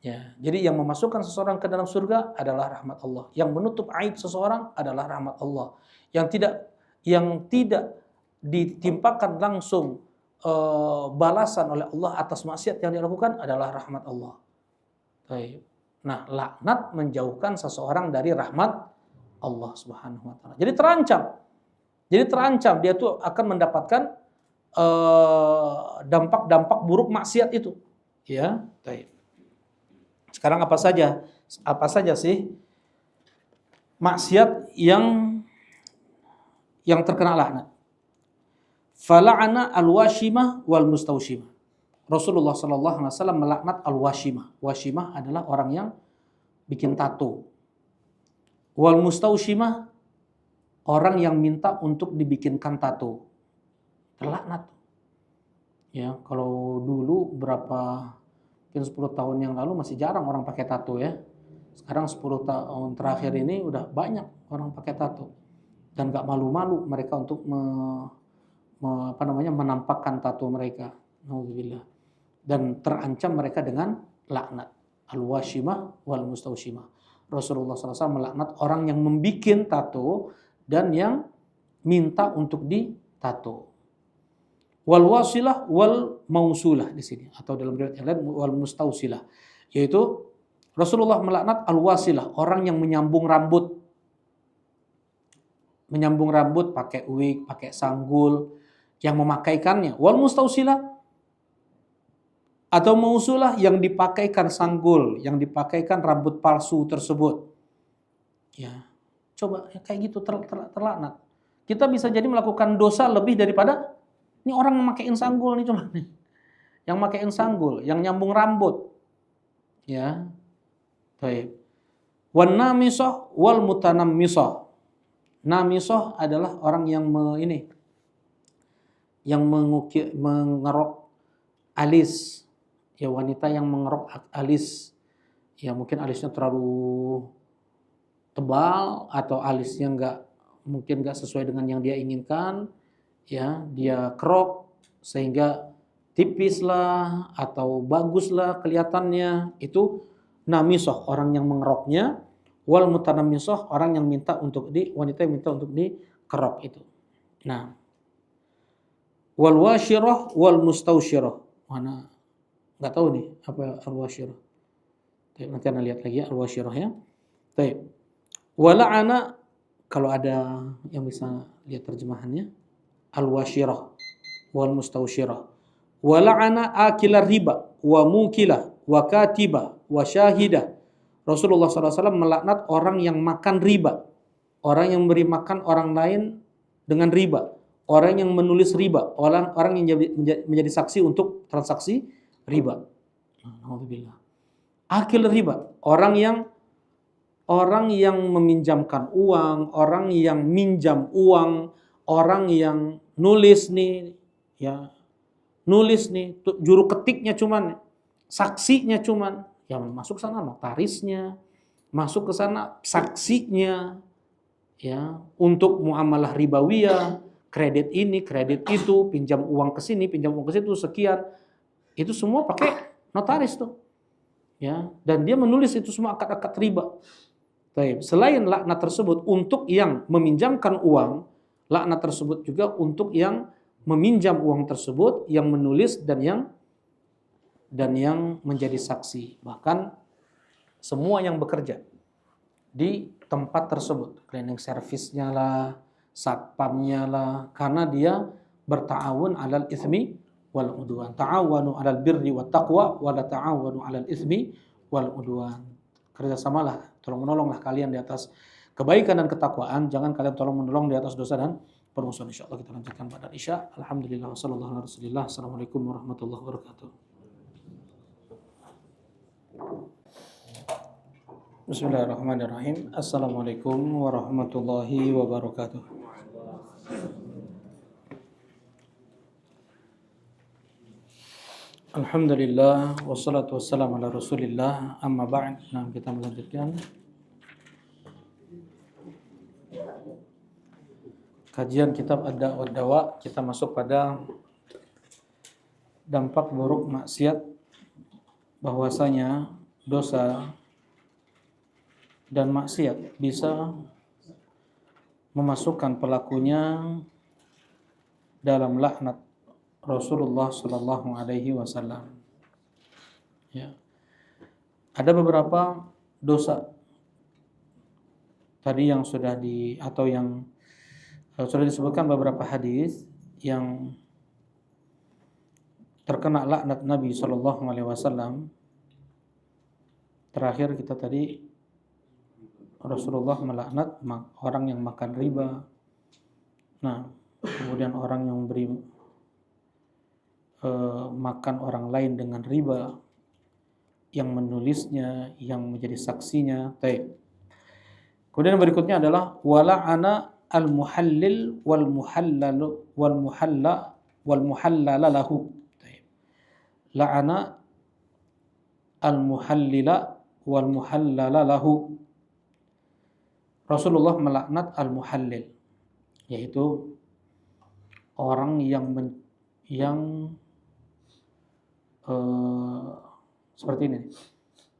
Ya, jadi yang memasukkan seseorang ke dalam surga adalah rahmat Allah. Yang menutup aib seseorang adalah rahmat Allah. Yang tidak ditimpakan langsung balasan oleh Allah atas maksiat yang dilakukan adalah rahmat Allah. Baik. Nah, laknat menjauhkan seseorang dari rahmat Allah Subhanahu wa taala. Jadi terancam. Jadi terancam dia tuh akan mendapatkan dampak-dampak buruk maksiat itu. Ya, baik. Sekarang apa saja sih maksiat yang terkena laknat? Fala'ana al-washimah wal mustaushimah. Rasulullah sallallahu alaihi wasallam melaknat al-washimah. Washimah adalah orang yang bikin tato. Wal mustaushimah orang yang minta untuk dibikinkan tato. Terlaknat. Ya, kalau dulu mungkin 10 tahun yang lalu masih jarang orang pakai tato ya. Sekarang 10 tahun terakhir ini udah banyak orang pakai tato. Dan gak malu-malu mereka untuk menampakkan tato mereka. Nauzubillah. Dan terancam mereka dengan laknat. Al-washimah wal mustaushimah. Rasulullah SAW melaknat orang yang membikin tato dan yang minta untuk ditato. Wal wasilah wal mausulah di sini, atau dalam riwayat yang lain wal mustausilah, yaitu Rasulullah melaknat al wasilah, orang yang menyambung rambut pakai wig, pakai sanggul, yang memakaikannya. Wal mustausilah atau mausulah yang dipakaikan sanggul, yang dipakaikan rambut palsu tersebut. Ya, coba ya, kayak gitu terlaknat. Kita bisa jadi melakukan dosa lebih daripada ini orang yang makaiin sanggul nih cuma nih. Yang makaiin sanggul, yang nyambung rambut. Ya. Baik. Wan namisah wal mutanammisah. Namisah adalah orang yang mengerok alis. Ya, wanita yang mengerok alis. Ya, mungkin alisnya terlalu tebal atau alisnya mungkin enggak sesuai dengan yang dia inginkan. Ya, dia kerok sehingga tipis lah atau bagus lah kelihatannya, itu namisah, orang yang mengeroknya. Wal mutanammisah, orang yang wanita yang minta untuk dikerok itu. Nah, wal washirah wal mustausyirah, mana nggak tahu nih apa al washirah. Nanti Anda lihat lagi ya al washirah ya. Baik. Wala'ana, kalau ada yang bisa lihat terjemahannya, al-washirah wal mustausyirah. Wa la'ana akilar riba wa mukilah wa katibah wa syahidah. Rasulullah SAW melaknat orang yang makan riba, orang yang memberi makan orang lain dengan riba, orang yang menulis riba, orang yang menjadi saksi untuk transaksi riba. Alhamdulillah. Akil riba, orang yang meminjamkan uang, orang yang minjam uang, orang yang nulis nih, juru ketiknya cuman, saksinya cuman, yang masuk sana notarisnya, masuk ke sana saksinya, ya, untuk muamalah ribawiyah, kredit ini, kredit itu, pinjam uang ke sini, pinjam uang ke situ sekian, itu semua pakai notaris tuh, ya, dan dia menulis itu semua akad-akad riba. Baik, selain laknat tersebut untuk yang meminjamkan uang, laknat tersebut juga untuk yang meminjam uang tersebut, yang menulis dan yang menjadi saksi. Bahkan semua yang bekerja di tempat tersebut, cleaning service-nya lah, satpamnya lah, karena dia berta'awun 'alal itsmi wal udwan. Ta'awanu 'alal birri wat taqwa wa la ta'awanu 'alal itsmi wal udwan. Kerjasamalah, tolong-menolonglah kalian di atas kebaikan dan ketakwaan, jangan kalian tolong-menolong di atas dosa dan permusuhan. Insyaallah kita lanjutkan pada Isya. Alhamdulillah wassallallahu ala rasulillah. Assalamualaikum warahmatullahi wabarakatuh. Bismillahirrahmanirrahim. Assalamualaikum warahmatullahi wabarakatuh. Alhamdulillah wassalatu wassalamu ala rasulillah, amma ba'd. Nah, kita melanjutkan kajian kitab Ad-Da' wad Dawa. Kita masuk pada dampak buruk maksiat, bahwasanya dosa dan maksiat bisa memasukkan pelakunya dalam laknat Rasulullah Sallallahu Alaihi Wasallam. Ya. Ada beberapa dosa tadi yang sudah sudah disebutkan beberapa hadis yang terkena laknat Nabi Sallallahu Alaihi Wasallam. Terakhir kita tadi Rasulullah melaknat orang yang makan riba. Nah, kemudian orang yang beri makan orang lain dengan riba, yang menulisnya, yang menjadi saksinya. Baik. Kemudian berikutnya adalah wala'ana al-muhallil wal muhallala lahu. Baik. La'ana al-muhallila wal muhallala lahu. Rasulullah melaknat al-muhallil, yaitu orang yang seperti ini.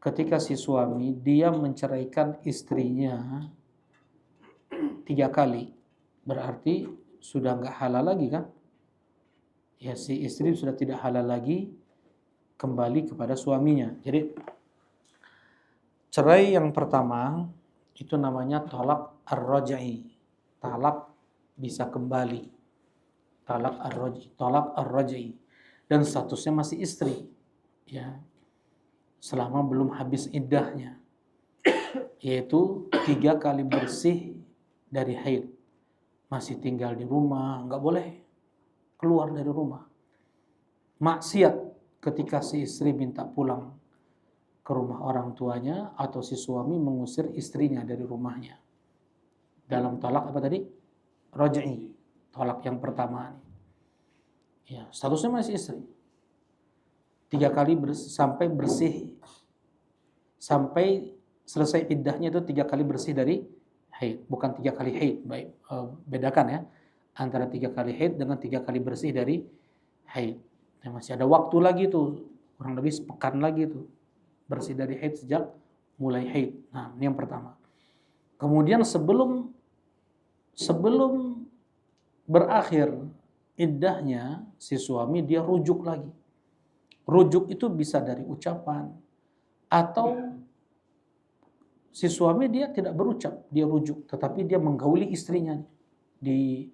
Ketika si suami dia menceraikan istrinya 3 kali, berarti sudah nggak halal lagi kan? Ya, si istri sudah tidak halal lagi kembali kepada suaminya. Jadi cerai yang pertama itu namanya talak ar-raj'i. Talak bisa kembali. Talak ar-raj'i. Dan statusnya masih istri. Ya. Selama belum habis iddahnya. Yaitu 3 kali bersih dari haid. Masih tinggal di rumah, enggak boleh keluar dari rumah. Maksiat ketika si istri minta pulang ke rumah orang tuanya atau si suami mengusir istrinya dari rumahnya. Dalam talak apa tadi? Raj'i. Talak yang pertama. Ya, statusnya masih istri. 3 kali sampai bersih. Sampai selesai iddahnya itu 3 kali bersih dari haid. Bukan 3 kali haid. Baik, bedakan ya. Antara 3 kali haid dengan 3 kali bersih dari haid. Ya, masih ada waktu lagi tuh. Kurang lebih sepekan lagi tuh. Bersih dari haid sejak mulai haid. Nah, ini yang pertama. Kemudian sebelum berakhir iddahnya, si suami dia rujuk lagi. Rujuk itu bisa dari ucapan atau si suami dia tidak berucap, dia rujuk, tetapi dia menggauli istrinya di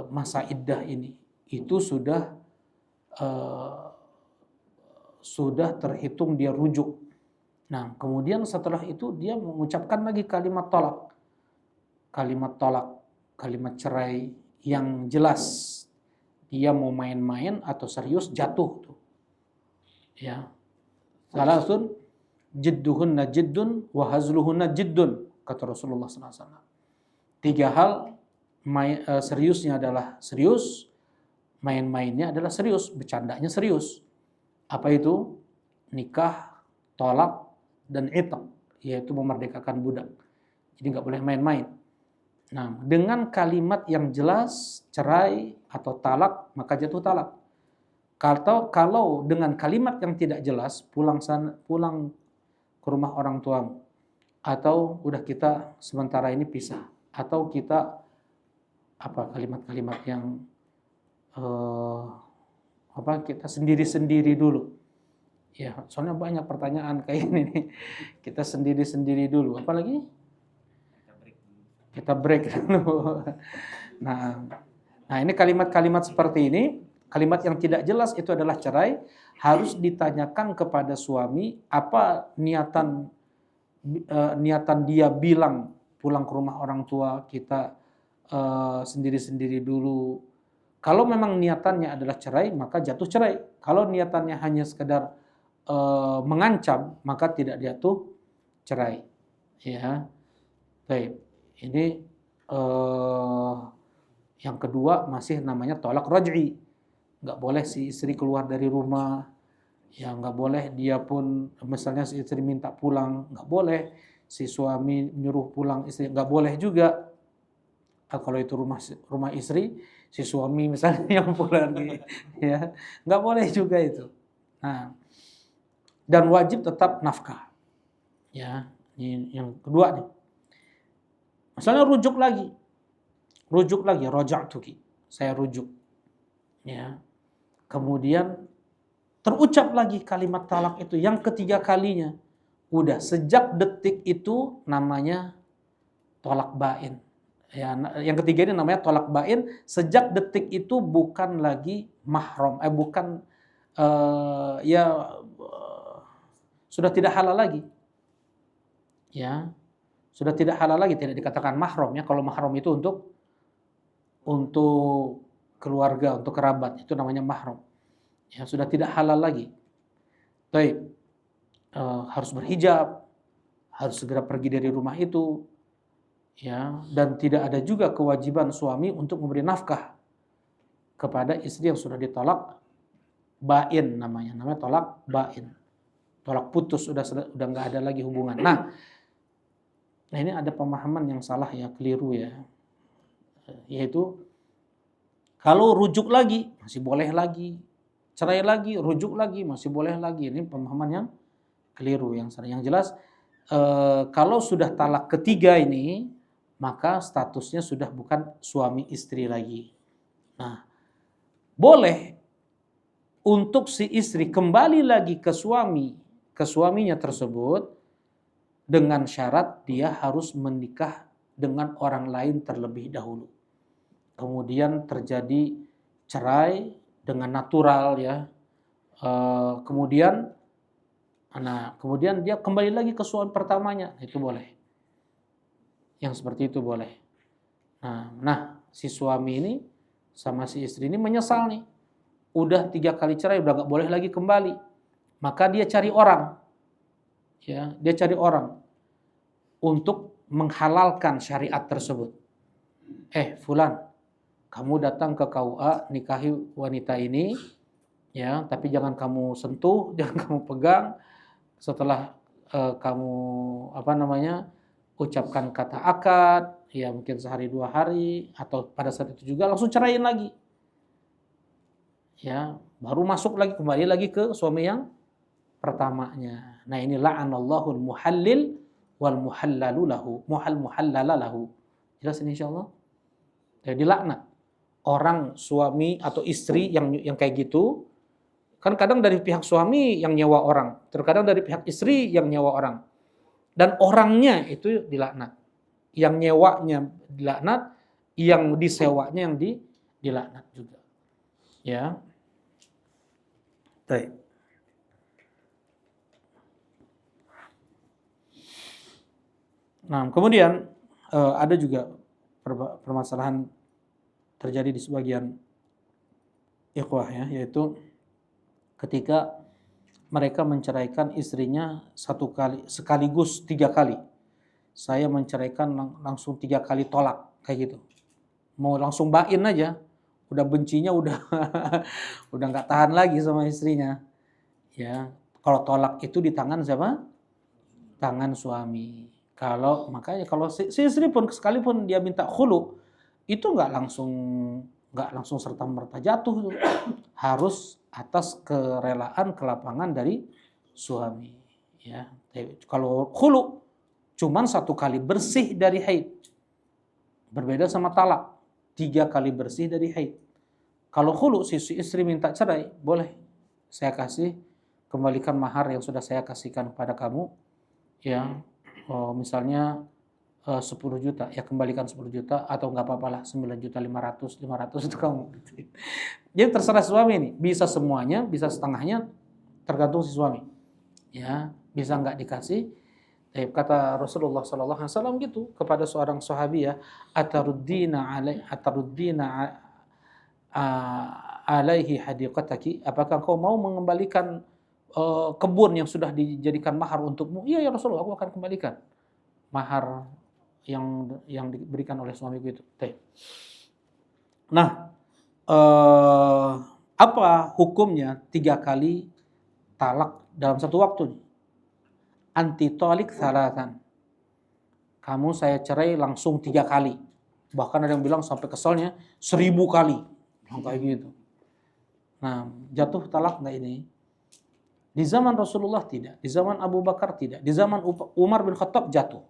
masa iddah ini. Itu sudah terhitung dia rujuk. Nah, kemudian setelah itu dia mengucapkan lagi kalimat tolak. Kalimat tolak, kalimat cerai yang jelas. Dia mau main-main atau serius jatuh tuh. Ya. Salasun jidduhunna jiddun wa hazluhunna jiddun, kata Rasulullah SAW. 3 hal, seriusnya adalah serius, main-mainnya adalah serius, bercandanya serius. Apa itu? Nikah, tolak, dan itaq, yaitu memerdekakan budak. Jadi nggak boleh main-main. Nah, dengan kalimat yang jelas, cerai atau talak, maka jatuh talak. Kalau dengan kalimat yang tidak jelas, pulang ke rumah orang tuamu, atau udah kita sementara ini pisah, atau kita kalimat-kalimat yang kita sendiri-sendiri dulu. Ya, soalnya banyak pertanyaan kayak ini nih. Kita sendiri-sendiri dulu. Apalagi? Kita break dulu. Nah, ini kalimat-kalimat seperti ini, kalimat yang tidak jelas itu adalah cerai, harus ditanyakan kepada suami apa niatan dia bilang pulang ke rumah orang tua kita sendiri-sendiri dulu. Kalau memang niatannya adalah cerai, maka jatuh cerai. Kalau niatannya hanya sekedar mengancam, maka tidak jatuh cerai. Ya, baik. Ini yang kedua masih namanya tolak raj'i. Nggak boleh si istri keluar dari rumah. Ya, nggak boleh dia pun, misalnya si istri minta pulang, nggak boleh. Si suami nyuruh pulang istri, nggak boleh juga. Kalau itu rumah istri, si suami misalnya yang pulang, ya nggak boleh juga itu. Nah, dan wajib tetap nafkah. Ya, ini yang kedua nih. Misalnya rujuk lagi, raja'tuki, saya rujuk. Ya. Kemudian terucap lagi kalimat talak itu yang ketiga kalinya. Udah sejak detik itu namanya tolak bain. Ya, yang ketiga ini namanya tolak bain. Sejak detik itu bukan lagi mahram, bukan sudah tidak halal lagi. Ya, sudah tidak halal lagi, tidak dikatakan mahram ya. Kalau mahram itu untuk keluarga, untuk kerabat, itu namanya mahram. Ya, sudah tidak halal lagi. Baik, harus berhijab, harus segera pergi dari rumah itu, ya, dan tidak ada juga kewajiban suami untuk memberi nafkah kepada istri yang sudah ditolak bain namanya tolak bain, tolak putus, udah nggak ada lagi hubungan. Nah ini ada pemahaman yang salah ya, keliru ya, yaitu kalau rujuk lagi masih boleh lagi, cerai lagi, rujuk lagi masih boleh lagi. Ini pemahaman yang keliru, yang jelas kalau sudah talak ketiga ini maka statusnya sudah bukan suami istri lagi. Nah, boleh untuk si istri kembali lagi ke suaminya tersebut dengan syarat dia harus menikah dengan orang lain terlebih dahulu. Kemudian terjadi cerai dengan natural ya. Kemudian dia kembali lagi ke suami pertamanya, itu boleh. Yang seperti itu boleh. Nah, si suami ini sama si istri ini menyesal nih. Udah 3 kali cerai, udah gak boleh lagi kembali. Maka dia cari orang. Ya, dia cari orang untuk menghalalkan syariat tersebut. Fulan, kamu datang ke KUA nikahi wanita ini, ya, tapi jangan kamu sentuh, jangan kamu pegang. Setelah kamu ucapkan kata akad, ya mungkin sehari 2 hari atau pada saat itu juga langsung ceraiin lagi. Ya, baru masuk lagi kembali lagi ke suami yang pertamanya. Nah, ini la'anallahu al-muhallil wal muhallalu lahu, muhallala lahu. Jelas ini insyaallah? Jadi laknat orang suami atau istri yang kayak gitu. Kan kadang dari pihak suami yang nyewa orang, terkadang dari pihak istri yang nyewa orang. Dan orangnya itu dilaknat. Yang nyewanya dilaknat, yang disewanya yang dilaknat juga. Ya. Baik. Nah, kemudian ada juga permasalahan terjadi di sebagian ikhwah ya, yaitu ketika mereka menceraikan istrinya sekaligus 3 kali. Saya menceraikan langsung 3 kali tolak kayak gitu. Mau langsung bain aja, udah bencinya udah udah nggak tahan lagi sama istrinya. Ya, kalau tolak itu di tangan siapa? Tangan suami. Makanya kalau si istri pun sekalipun dia minta khulu, itu nggak langsung serta merta jatuh, harus atas kerelaan kelapangan dari suami. Ya, kalau khulu cuman 1 kali bersih dari haid, berbeda sama talak 3 kali bersih dari haid. Kalau khulu si istri minta cerai, boleh saya kasih, kembalikan mahar yang sudah saya kasihkan kepada kamu, ya. Misalnya 10 juta, ya kembalikan 10 juta atau nggak apa-apa lah 9.500.000 itu kamu. Jadi terserah suami ini, bisa semuanya, bisa setengahnya, tergantung si suami. Ya, bisa nggak dikasih. Kata Rasulullah SAW gitu kepada seorang sahabiah, ataruddina alaihi hadiqataki, apakah kau mau mengembalikan kebun yang sudah dijadikan mahar untukmu? Iya ya Rasulullah, aku akan kembalikan mahar yang diberikan oleh suamiku itu. Nah, apa hukumnya 3 kali talak dalam satu waktu? Anti tolik salatan. Kamu saya cerai langsung 3 kali. Bahkan ada yang bilang sampai keselnya 1000 kali. Kayak gitu. Nah, jatuh talak nggak ini? Di zaman Rasulullah tidak, di zaman Abu Bakar tidak, di zaman Umar bin Khattab jatuh.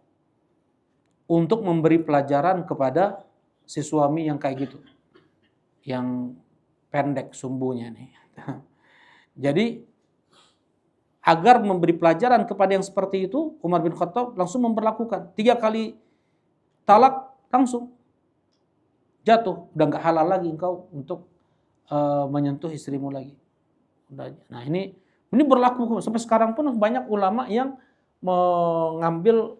Untuk memberi pelajaran kepada si suami yang kayak gitu. Yang pendek sumbunya nih. Jadi agar memberi pelajaran kepada yang seperti itu, Umar bin Khattab langsung memperlakukan 3 kali talak langsung jatuh, udah nggak halal lagi engkau untuk menyentuh istrimu lagi. Nah ini berlaku sampai sekarang pun banyak ulama yang mengambil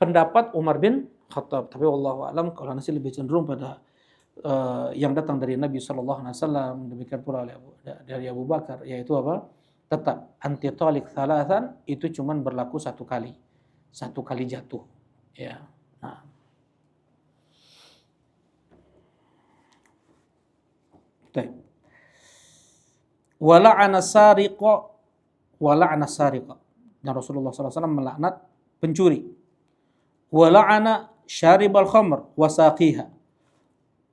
pendapat Umar bin Khattab. Tapi wallahu a'lam kalau nasi lebih cenderung pada yang datang dari Nabi Sallallahu Alaihi Wasallam, demikian pula dari Abu Bakar, yaitu apa? Tetap anti talik thalathan itu cuman berlaku satu kali jatuh. Ya. Nah. Wala'ana sariqa. Dan Rasulullah SAW melaknat pencuri. Wala'ana syaribal khamr wa saqiha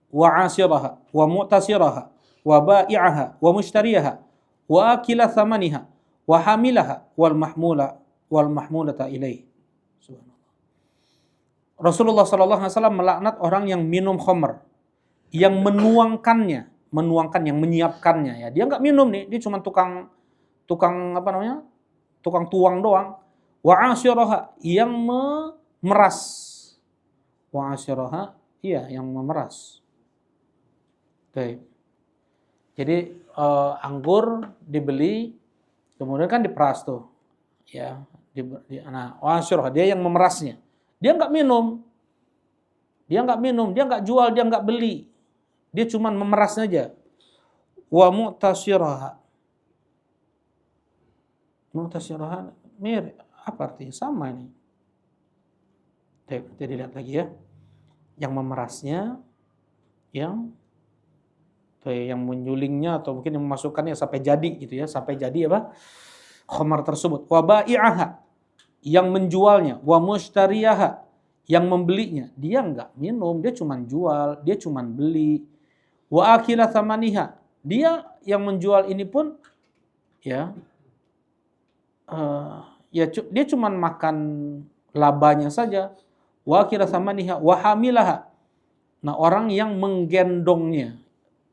wa 'asiraha wa mu'tasiraha wa ba'i'aha wa mushtariyaha wa akila thamaniha wa hamilaha wal mahmulata ilaih. Rasulullah SAW melaknat orang yang minum khamr, yang menuangkannya, yang menyiapkannya. Ya, dia nggak minum nih, dia cuma tukang tuang doang. Wa 'asiraha, yang memeras. Wa 'asiraha, iya, yang memeras. Oke. Jadi anggur dibeli, kemudian kan diperas tuh, ya. Nah, dia yang memerasnya. Dia nggak minum, dia nggak jual, dia nggak beli, dia cuma memeras saja. Wa mu'tasiraha, mirip, apa artinya? Sama ini. Kita lihat lagi ya, yang memerasnya, yang menyulingnya atau mungkin yang memasukkannya sampai jadi gitu ya, sampai jadi apa? Khamar tersebut. Wa ba'i'aha, yang menjualnya, wa mushtariyaha, yang membelinya. Dia enggak minum, dia cuma jual, dia cuma beli. Wa akila thamaniha, dia yang menjual ini pun ya dia cuma makan labanya saja. Wa akila thamaniha wa hamilaha. Nah, orang yang menggendongnya,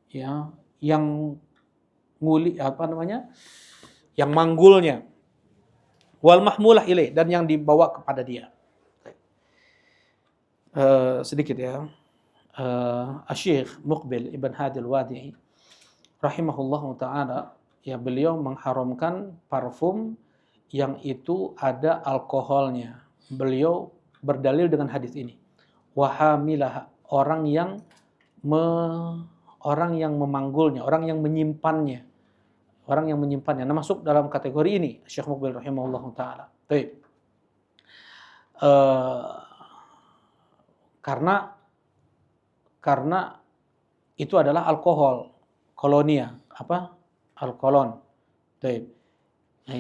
ya, yang yang manggulnya, wal mahmulah ilaih, dan yang dibawa kepada dia. Sedikit ya, Asy-Syaikh Muqbil Ibn Hadi Al-Wadi'i rahimahullahu ta'ala, ya, beliau mengharamkan parfum yang itu ada alkoholnya. Beliau berdalil dengan hadis ini. Wahamilah, orang yang memanggulnya, orang yang menyimpannya. Nah, masuk dalam kategori ini Syekh Muqbil rahimahullahu ta'ala. Baik. Karena itu adalah alkohol, kolonia, alkolon. Baik. Nah,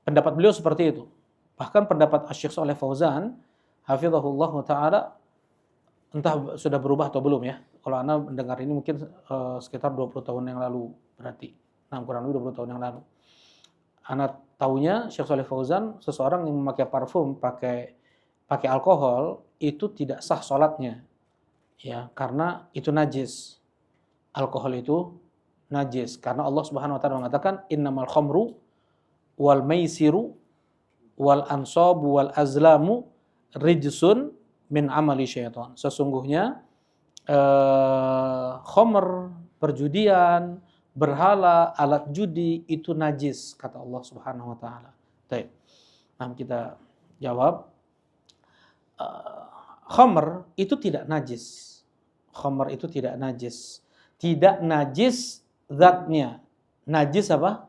pendapat beliau seperti itu. Bahkan pendapat Asy-Syaikh Shalih Fauzan hafizahullah ta'ala entah sudah berubah atau belum ya. Kalau Anda mendengar ini mungkin sekitar 20 tahun yang lalu berarti. Nah, kurang lebih 20 tahun yang lalu. Anda tahunya Syekh Shalih Fauzan, seseorang yang memakai parfum pakai alkohol itu tidak sah salatnya. Ya, karena itu najis. Alkohol itu najis karena Allah Subhanahu wa taala mengatakan innamal khamru wal maisiru wal ansabu wal azlamu rijsun min amali syaitan. Sesungguhnya khamr, perjudian, berhala, alat judi itu najis kata Allah Subhanahu wa taala. Baik. Nah, kita jawab khamr itu tidak najis. Khamr itu tidak najis. Tidak najis zatnya. Najis apa?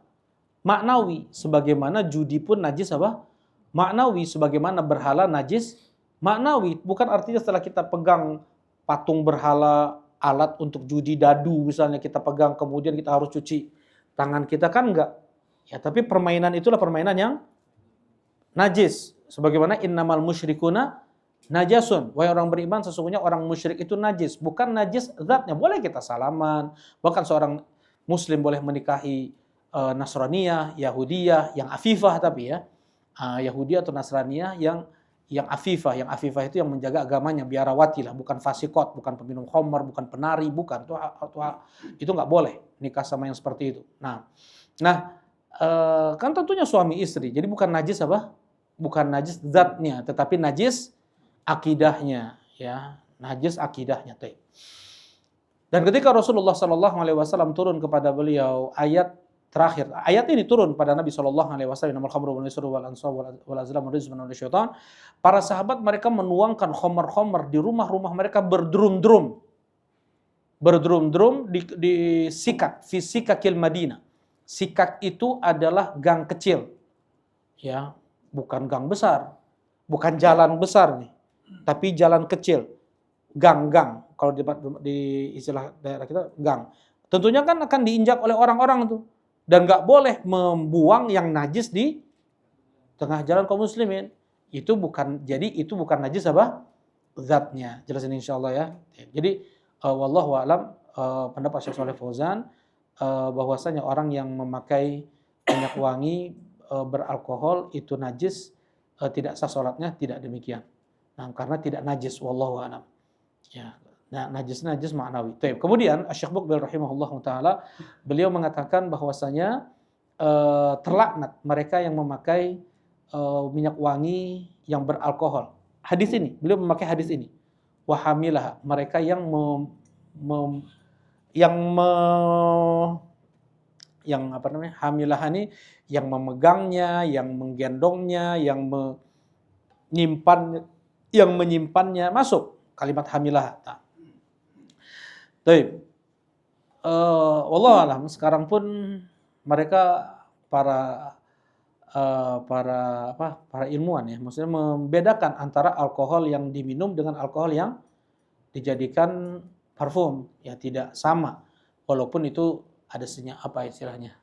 Maknawi. Sebagaimana judi pun najis apa? Maknawi. Sebagaimana berhala najis maknawi. Bukan artinya setelah kita pegang patung berhala, alat untuk judi, dadu misalnya kita pegang, kemudian kita harus cuci tangan kita, kan enggak. Ya, tapi permainan itulah permainan yang najis. Sebagaimana innamal musyrikuna najasun. Wahai orang beriman, sesungguhnya orang musyrik itu najis. Bukan najis zatnya. Boleh kita salaman. Bahkan seorang muslim boleh menikahi Nasraniyah, Yahudiyah yang afifah tapi ya. Yahudi atau Nasraniyah yang afifah. Yang afifah itu yang menjaga agamanya, biarawati lah, bukan fasikot, bukan peminum khamar, bukan penari, bukan. Itu nggak boleh nikah sama yang seperti itu. Nah, kan tentunya suami istri. Jadi bukan najis apa? Bukan najis zatnya, tetapi najis akidahnya, ya. Najis akidahnya. Dan ketika Rasulullah Shallallahu Alaihi Wasallam turun kepada beliau ayat terakhir, ayat ini turun pada Nabi Shallallahu Alaihi Wasallam, "Innamal khamru wal maisiru wal ansab wal azlam rizqun min syaitan." Para sahabat mereka menuangkan khamar-khamar di rumah-rumah mereka berdrum-drum di sikak, fi sikakil Madinah. Sikak itu adalah gang kecil, ya, bukan gang besar, bukan jalan besar nih, tapi jalan kecil, gang-gang. Kalau di istilah daerah kita gang. Tentunya kan akan diinjak oleh orang-orang itu. Dan nggak boleh membuang yang najis di tengah jalan kaum muslimin. Itu bukan najis apa? Zatnya. Jelasin insyaallah ya. Jadi wallahu a'lam, pendapat Syekh Shalih Fauzan bahwasanya orang yang memakai minyak wangi beralkohol itu najis, tidak sah salatnya, tidak demikian. Nah, karena tidak najis, wallahu a'lam. Ya. Nah, najis ma'nawi. Kemudian Syekh Muqbil rahimahullahu taala beliau mengatakan bahwasanya terlaknat mereka yang memakai minyak wangi yang beralkohol. Hadis ini, beliau memakai hadis ini. Wahamilah, mereka yang hamilah ini yang memegangnya, yang menggendongnya, yang menyimpannya masuk kalimat hamilah. Baik. Wallahu alam, sekarang pun mereka para ilmuwan ya, maksudnya membedakan antara alkohol yang diminum dengan alkohol yang dijadikan parfum, ya tidak sama. Walaupun itu ada istilahnya?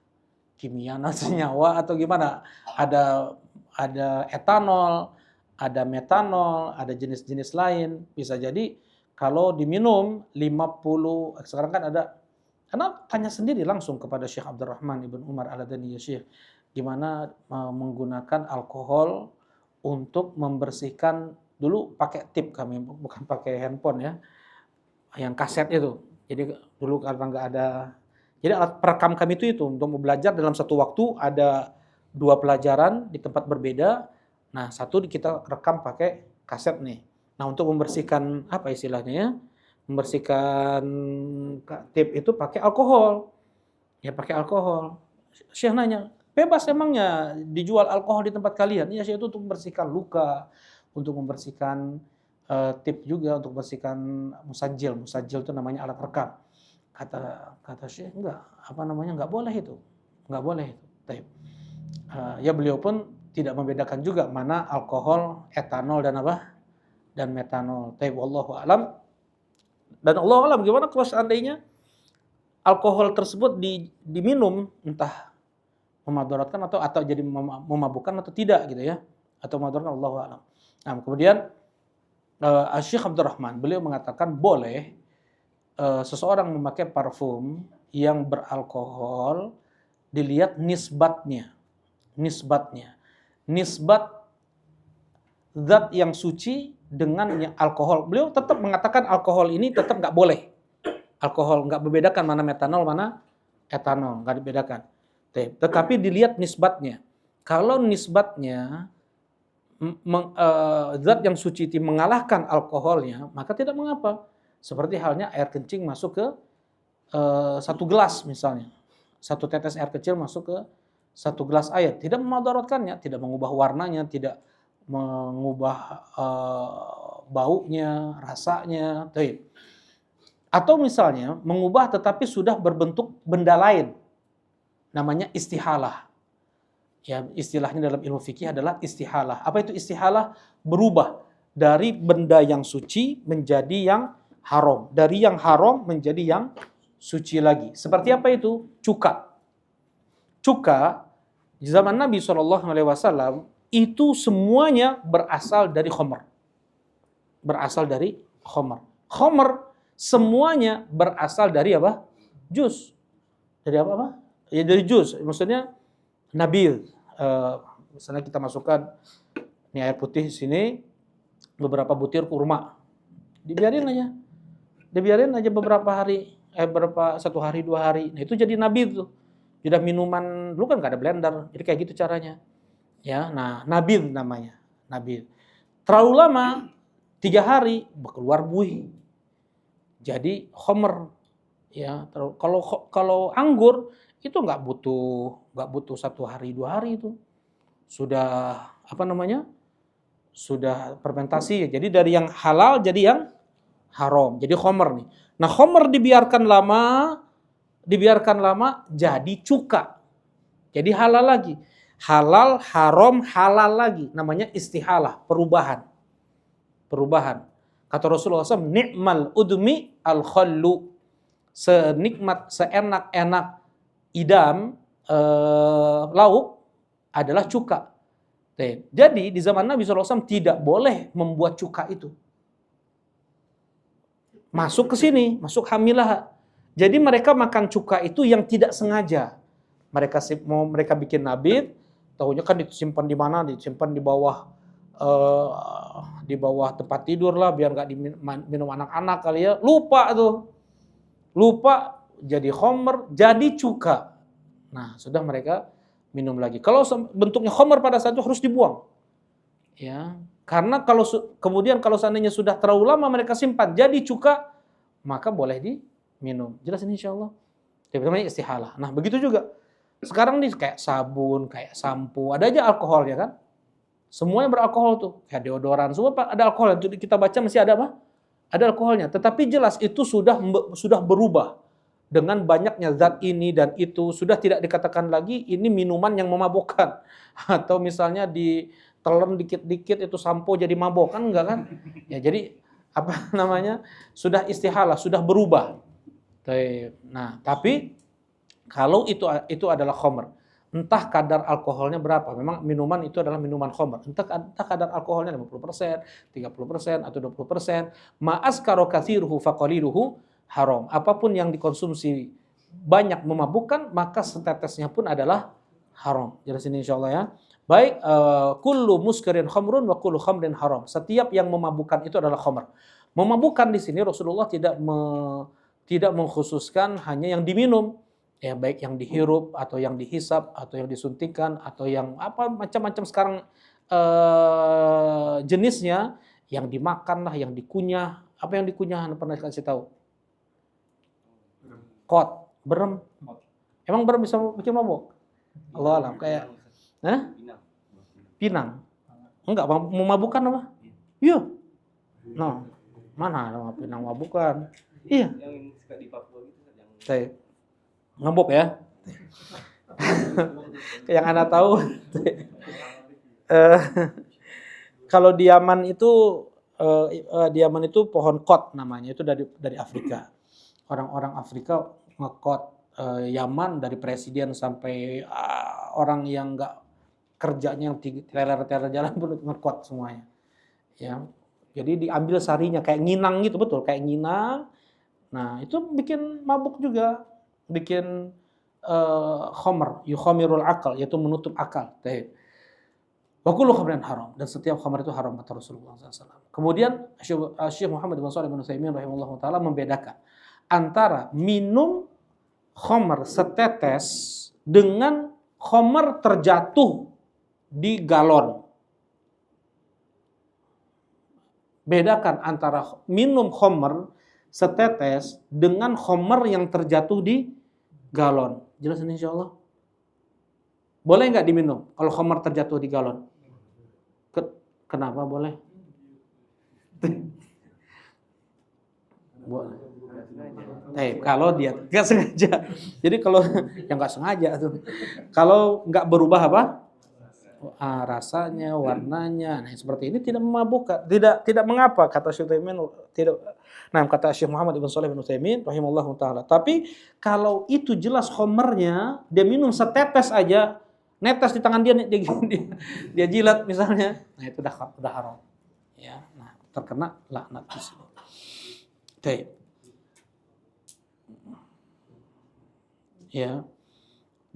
Kimia, senyawa atau gimana? Ada etanol, ada metanol, ada jenis-jenis lain. Bisa jadi kalau diminum 50, sekarang kan ada, karena tanya sendiri langsung kepada Syekh Abdurrahman Ibn Umar Al-Adani, ya Syekh, gimana menggunakan alkohol untuk membersihkan, dulu pakai tip kami, bukan pakai handphone ya, yang kaset itu. Jadi dulu karena nggak ada, jadi alat perekam kami itu untuk belajar dalam satu waktu ada 2 pelajaran di tempat berbeda. Nah, satu kita rekam pakai kaset nih. Nah, untuk membersihkan apa istilahnya ya? Membersihkan tip itu pakai alkohol. Ya pakai alkohol. Syekh nanya, bebas emangnya dijual alkohol di tempat kalian? Iya, Syekh, itu untuk membersihkan luka, untuk membersihkan tip juga, untuk membersihkan musajil. Musajil itu namanya alat rekam. Kata Syekh, enggak boleh itu. Enggak boleh itu. Ya beliau pun tidak membedakan juga mana alkohol, etanol dan dan metanol. Wallahu alam. Dan Allah alam, gimana kalau seandainya alkohol tersebut diminum, entah memadaratkan atau jadi memabukkan atau tidak gitu ya, atau memadaratkan, Allahu alam. Nah, kemudian Syekh Abdurrahman beliau mengatakan boleh seseorang memakai parfum yang beralkohol dilihat nisbatnya. Nisbat zat yang suci dengan yang alkohol. Beliau tetap mengatakan alkohol ini tetap nggak boleh. Alkohol nggak membedakan mana metanol, mana etanol, nggak dibedakan. Tetapi dilihat nisbatnya. Kalau nisbatnya zat yang suci itu mengalahkan alkoholnya, maka tidak mengapa. Seperti halnya air kencing masuk ke 1 gelas misalnya. 1 tetes air kecil masuk ke 1 gelas air. Tidak memadaratkannya, tidak mengubah warnanya, tidak mengubah baunya, rasanya. Atau misalnya mengubah tetapi sudah berbentuk benda lain. Namanya istihalah. Ya, istilahnya dalam ilmu fikih adalah istihalah. Apa itu istihalah? Berubah dari benda yang suci menjadi yang haram. Dari yang haram menjadi yang suci lagi. Seperti apa itu? Cuka. Cuka di zaman Nabi SAW itu semuanya berasal dari khamr. Berasal dari khamr. Khamr semuanya berasal dari apa? Jus. Dari apa? Ya dari jus, maksudnya nabil. Misalnya kita masukkan ini air putih sini, beberapa butir kurma, dibiarin aja beberapa hari, satu hari 2 hari. Nah itu jadi nabil tuh, sudah minuman. Dulu kan nggak ada blender, jadi kayak gitu caranya. Ya, nah nabil namanya, nabil. Terlalu lama 3 hari keluar buih, jadi homer. Ya, kalau anggur itu nggak butuh 1 hari 2 hari itu sudah sudah fermentasi. Jadi dari yang halal jadi yang haram, jadi homer nih. Nah homer dibiarkan lama jadi cuka, jadi halal lagi. Halal, haram, halal lagi. Namanya istihalah, perubahan. Kata Rasulullah SAW, ni'mal udmi al-khallu. Senikmat, seenak-enak idam lauk adalah cuka. Jadi di zaman Nabi SAW tidak boleh membuat cuka itu masuk ke sini, masuk hamilah. Jadi mereka makan cuka itu yang tidak sengaja. Mereka bikin nabit, tahunya kan disimpan di mana? Disimpan di bawah tempat tidur lah, biar nggak diminum anak-anak kali ya. Lupa jadi homer, jadi cuka. Nah sudah mereka minum lagi. Kalau bentuknya homer pada saat itu harus dibuang. Ya, karena kemudian kalau seandainya sudah terlalu lama mereka simpan jadi cuka, maka boleh diminum. Jelas ini insyaallah. Itu namanya istihalah. Nah, begitu juga. Sekarang nih kayak sabun, kayak sampo, ada aja alkoholnya kan? Semuanya beralkohol tuh. Kayak deodoran, semua ada alkohol. Jadi kita baca mesti ada apa? Ada alkoholnya. Tetapi jelas itu sudah berubah. Dengan banyaknya zat ini dan itu, sudah tidak dikatakan lagi ini minuman yang memabukkan. Atau misalnya ditelan dikit-dikit itu sampo jadi mabok, kan enggak kan? Ya jadi sudah istihalah, sudah berubah. Nah, tapi kalau itu adalah khamr, entah kadar alkoholnya berapa. Memang minuman itu adalah minuman khamr. Entah kadar alkoholnya 50%, 30% atau 20%. Ma'askaro kathiruhu faqaliluhu haram. Apapun yang dikonsumsi banyak memabukkan, maka setetesnya pun adalah haram. Jelas ini insyaallah ya. Baik, kullu muskirin khamrun wa kullu khamrin haram. Setiap yang memabukkan itu adalah khamr. Memabukkan di sini Rasulullah tidak mengkhususkan hanya yang diminum, ya baik yang dihirup atau yang dihisap atau yang disuntikan atau yang macam-macam sekarang jenisnya, yang dimakan lah, yang dikunyah. Apa yang dikunyah? Pernah kasih tahu? Kot, berem. Emang berem bisa bikin mabuk? Allah alam, kayak pinang. Enggak, memabukkan apa? Iya. No. Mana nama pinang mabukan? Iya. Yang suka di Papua gitu yang saya ngabuk ya. Yang Anda tahu. Kalau di Yaman itu pohon kot namanya, itu dari Afrika. Orang-orang Afrika ngekot Yaman, dari presiden sampai orang yang enggak kerjanya yang teler-teler jalan pun ngekot semuanya. Ya. Jadi diambil sarinya kayak nginang gitu, betul, kayak nginang. Nah, itu bikin mabuk juga, bikin khamr, yukhamirul akal, yaitu menutup akal. Wa kullu khamrin haram, dan setiap khamr itu haram kata Rasulullah SAW. Kemudian Syekh Muhammad bin Shalih bin Utsaimin rahimahullah taala membedakan antara minum khamr setetes dengan khamr terjatuh di galon. Bedakan antara minum khamr setetes dengan khamr yang terjatuh di galon. Jelas ini insyaallah? Boleh nggak diminum kalau khamr terjatuh di galon? Kenapa boleh? Boleh. Kalau dia nggak sengaja. Jadi kalau yang nggak sengaja tuh, kalau nggak berubah apa? Rasanya, warnanya, nah seperti ini tidak memabukkan, tidak mengapa kata Syekh Utsaimin, tidak. Nah, kata Syekh Muhammad bin Shalih bin Utsaimin rahimahullahu taala. Tapi kalau itu jelas khamrnya, dia minum setetes aja, netes di tangan dia jilat misalnya, nah itu udah haram. Ya, nah terkena laknat di sini. Ya.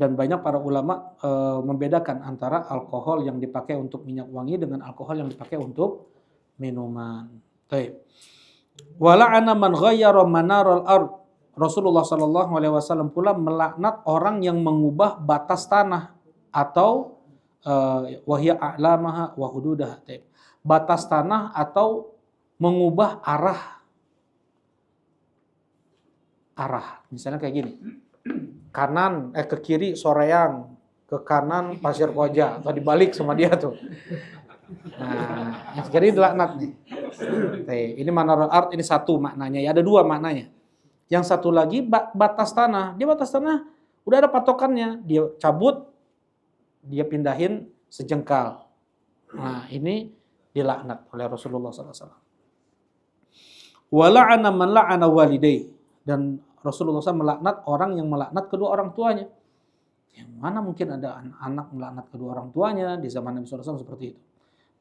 Dan banyak para ulama membedakan antara alkohol yang dipakai untuk minyak wangi dengan alkohol yang dipakai untuk minuman. Baik. Wala'ana man ghayyara manaral ard. Rasulullah sallallahu alaihi wasallam pula melaknat orang yang mengubah batas tanah atau wahya a'lamaha wa hududaha. Batas tanah atau mengubah arah. Misalnya kayak gini. Kanan ke kiri Soreang, ke kanan Pasir Koja, atau dibalik sama dia tuh. Nah, yang kiri dilaknat nih. Ini manarul ard, ini satu maknanya ya, ada dua maknanya. Yang satu lagi batas tanah. Dia batas tanah udah ada patokannya, dia cabut, dia pindahin sejengkal. Nah, ini dilaknat oleh Rasulullah SAW. Wala'ana man la'ana walidayh, dan Rasulullah SAW melaknat orang yang melaknat kedua orang tuanya. Yang mana mungkin ada anak melaknat kedua orang tuanya di zaman Nabi SAW seperti itu?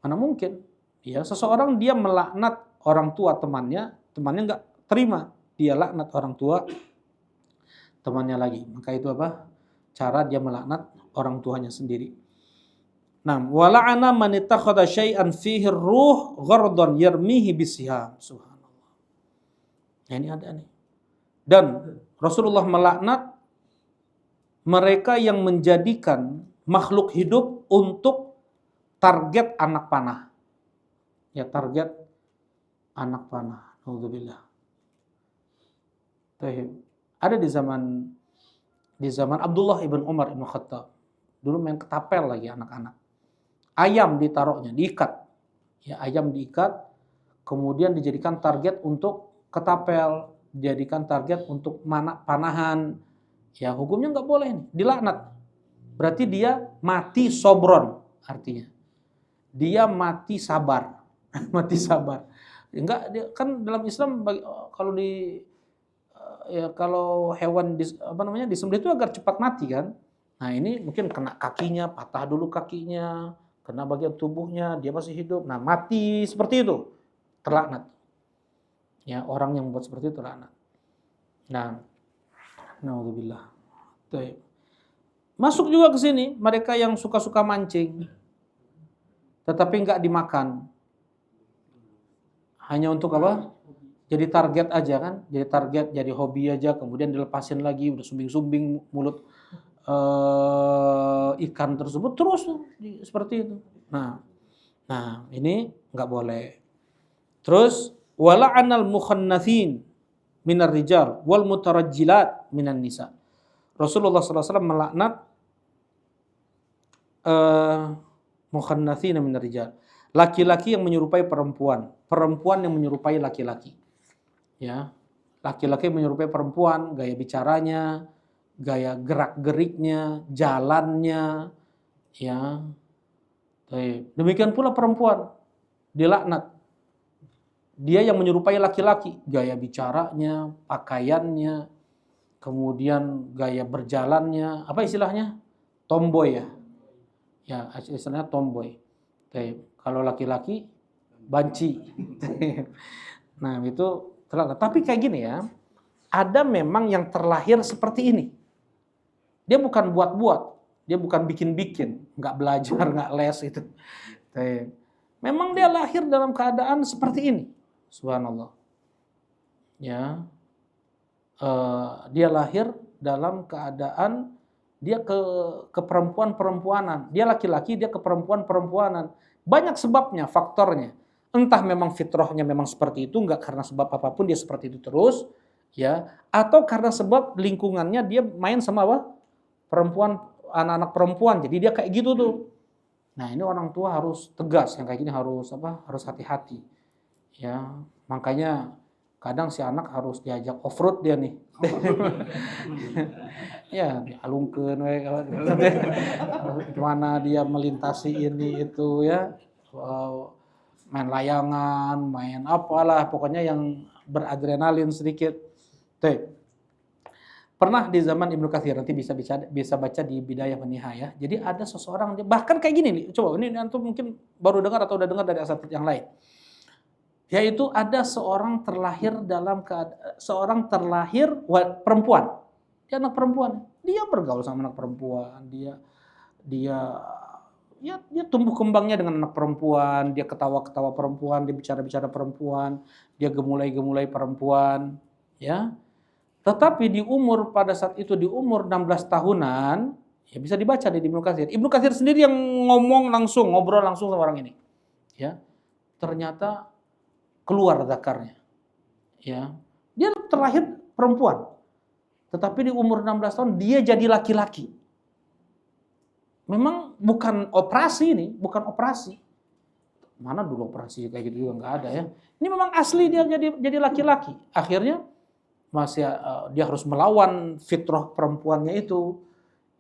Mana mungkin? Ya, seseorang dia melaknat orang tua temannya nggak terima, dia laknat orang tua temannya lagi. Maka itu apa? Cara dia melaknat orang tuanya sendiri. Nah, wala'ana man ittakhadha syai'an fihi ruh ghardan yarmihi bisiham. Subhanallah. Ya, ini ada nih. Dan Rasulullah melaknat mereka yang menjadikan makhluk hidup untuk target anak panah. Ya, target anak panah. Alhamdulillah. Ada di zaman Abdullah ibn Umar ibn Khattab. Dulu main ketapel lagi anak-anak. Ayam ditaruhnya, diikat. Ya, ayam diikat, kemudian dijadikan target untuk ketapel, dijadikan target untuk panahan. Ya, hukumnya nggak boleh nih, dilaknat. Berarti dia mati sobron, artinya. Dia mati sabar. Mati sabar. Enggak, dia kan dalam Islam kalau hewan disembelih itu agar cepat mati kan. Nah, ini mungkin kena kakinya, patah dulu kakinya, kena bagian tubuhnya, dia masih hidup. Nah, mati seperti itu, terlaknat. Ya, orang yang membuat seperti itu terlaknat. Nah, naudzubillah. Masuk juga ke sini mereka yang suka-suka mancing, tetapi enggak dimakan. Hanya untuk apa? Jadi target aja kan, jadi target, jadi hobi aja, kemudian dilepasin lagi, udah sumbing-sumbing mulut ikan tersebut terus seperti itu. Nah, ini nggak boleh. Terus wala'anal mukhannathin minar rijal wal mutarajjilat minan nisa. Rasulullah SAW melaknat mukhannathin minar rijal. Laki-laki yang menyerupai perempuan, perempuan yang menyerupai laki-laki. Ya, laki-laki menyerupai perempuan, gaya bicaranya, gaya gerak-geriknya, jalannya, ya. Demikian pula perempuan dilaknat. Dia yang menyerupai laki-laki, gaya bicaranya, pakaiannya, kemudian gaya berjalannya, apa istilahnya? Tomboy ya. Ya, istilahnya tomboy. Kalau laki-laki banci. Nah, itu terlaknat. Tapi kayak gini ya, ada memang yang terlahir seperti ini. Dia bukan buat-buat, dia bukan bikin-bikin, nggak belajar, nggak les itu. Memang dia lahir dalam keadaan seperti ini. Subhanallah. Ya, dia lahir dalam keadaan dia ke perempuan-perempuanan. Dia laki-laki, dia ke perempuan-perempuanan. Banyak sebabnya, faktornya. Entah memang fitrahnya memang seperti itu, enggak karena sebab apapun dia seperti itu terus, ya, atau karena sebab lingkungannya dia main sama apa? Perempuan, anak-anak perempuan. Jadi dia kayak gitu tuh. Nah, ini orang tua harus tegas, yang kayak gini harus Harus hati-hati. Ya, makanya kadang si anak harus diajak off-road dia nih. Ya, dialungkeun we gimana dia melintasi ini itu ya. Main layangan, main apalah, pokoknya yang beradrenalin sedikit. Pernah di zaman Ibnu Katsir, nanti bisa baca di Bidayah wa Nihayah. Jadi ada seseorang, bahkan kayak gini nih, coba ini antum mungkin baru dengar atau udah dengar dari asatidz yang lain. Yaitu ada seorang terlahir perempuan. Dia anak perempuan. Dia bergaul sama anak perempuan, dia dia tumbuh kembangnya dengan anak perempuan, dia ketawa-ketawa perempuan, dia bicara-bicara perempuan, dia gemulai-gemulai perempuan, ya. Tetapi pada saat itu di umur 16 tahunan, ya bisa dibaca di Ibnu Katsir. Ibnu Katsir sendiri yang ngobrol langsung sama orang ini. Ya. Ternyata keluar zakarnya. Ya. Dia terlahir perempuan. Tetapi di umur 16 tahun dia jadi laki-laki. Memang bukan operasi ini, bukan operasi. Mana dulu operasi kayak gitu juga nggak ada ya. Ini memang asli dia jadi laki-laki. Akhirnya dia harus melawan fitrah perempuannya itu.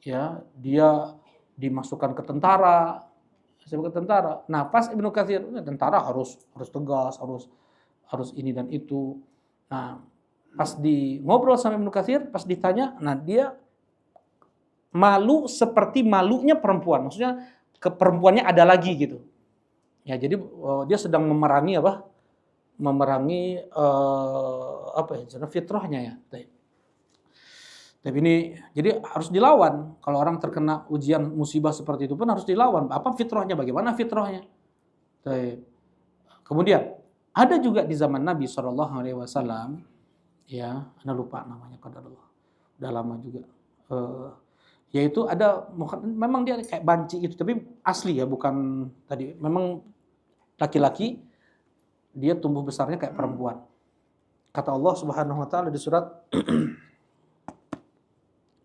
Ya, dia dimasukkan ke tentara. Nah, pas Ibnu Katsir, tentara harus tegas, harus ini dan itu. Nah, pas ngobrol sama Ibnu Katsir, pas ditanya, nah dia malu seperti malunya perempuan. Maksudnya perempuannya ada lagi gitu. Ya, jadi dia sedang memerangi apa? Memerangi fitrahnya ya. Tapi ini jadi harus dilawan. Kalau orang terkena ujian musibah seperti itu pun harus dilawan. Apa fitrahnya? Bagaimana fitrahnya? Kemudian ada juga di zaman Nabi SAW, ya, Anda lupa namanya qadarullah. Udah lama juga. Yaitu ada, memang dia kayak banci itu, tapi asli ya, bukan tadi. Memang laki-laki, dia tumbuh besarnya kayak perempuan. Kata Allah Subhanahu wa taala di surat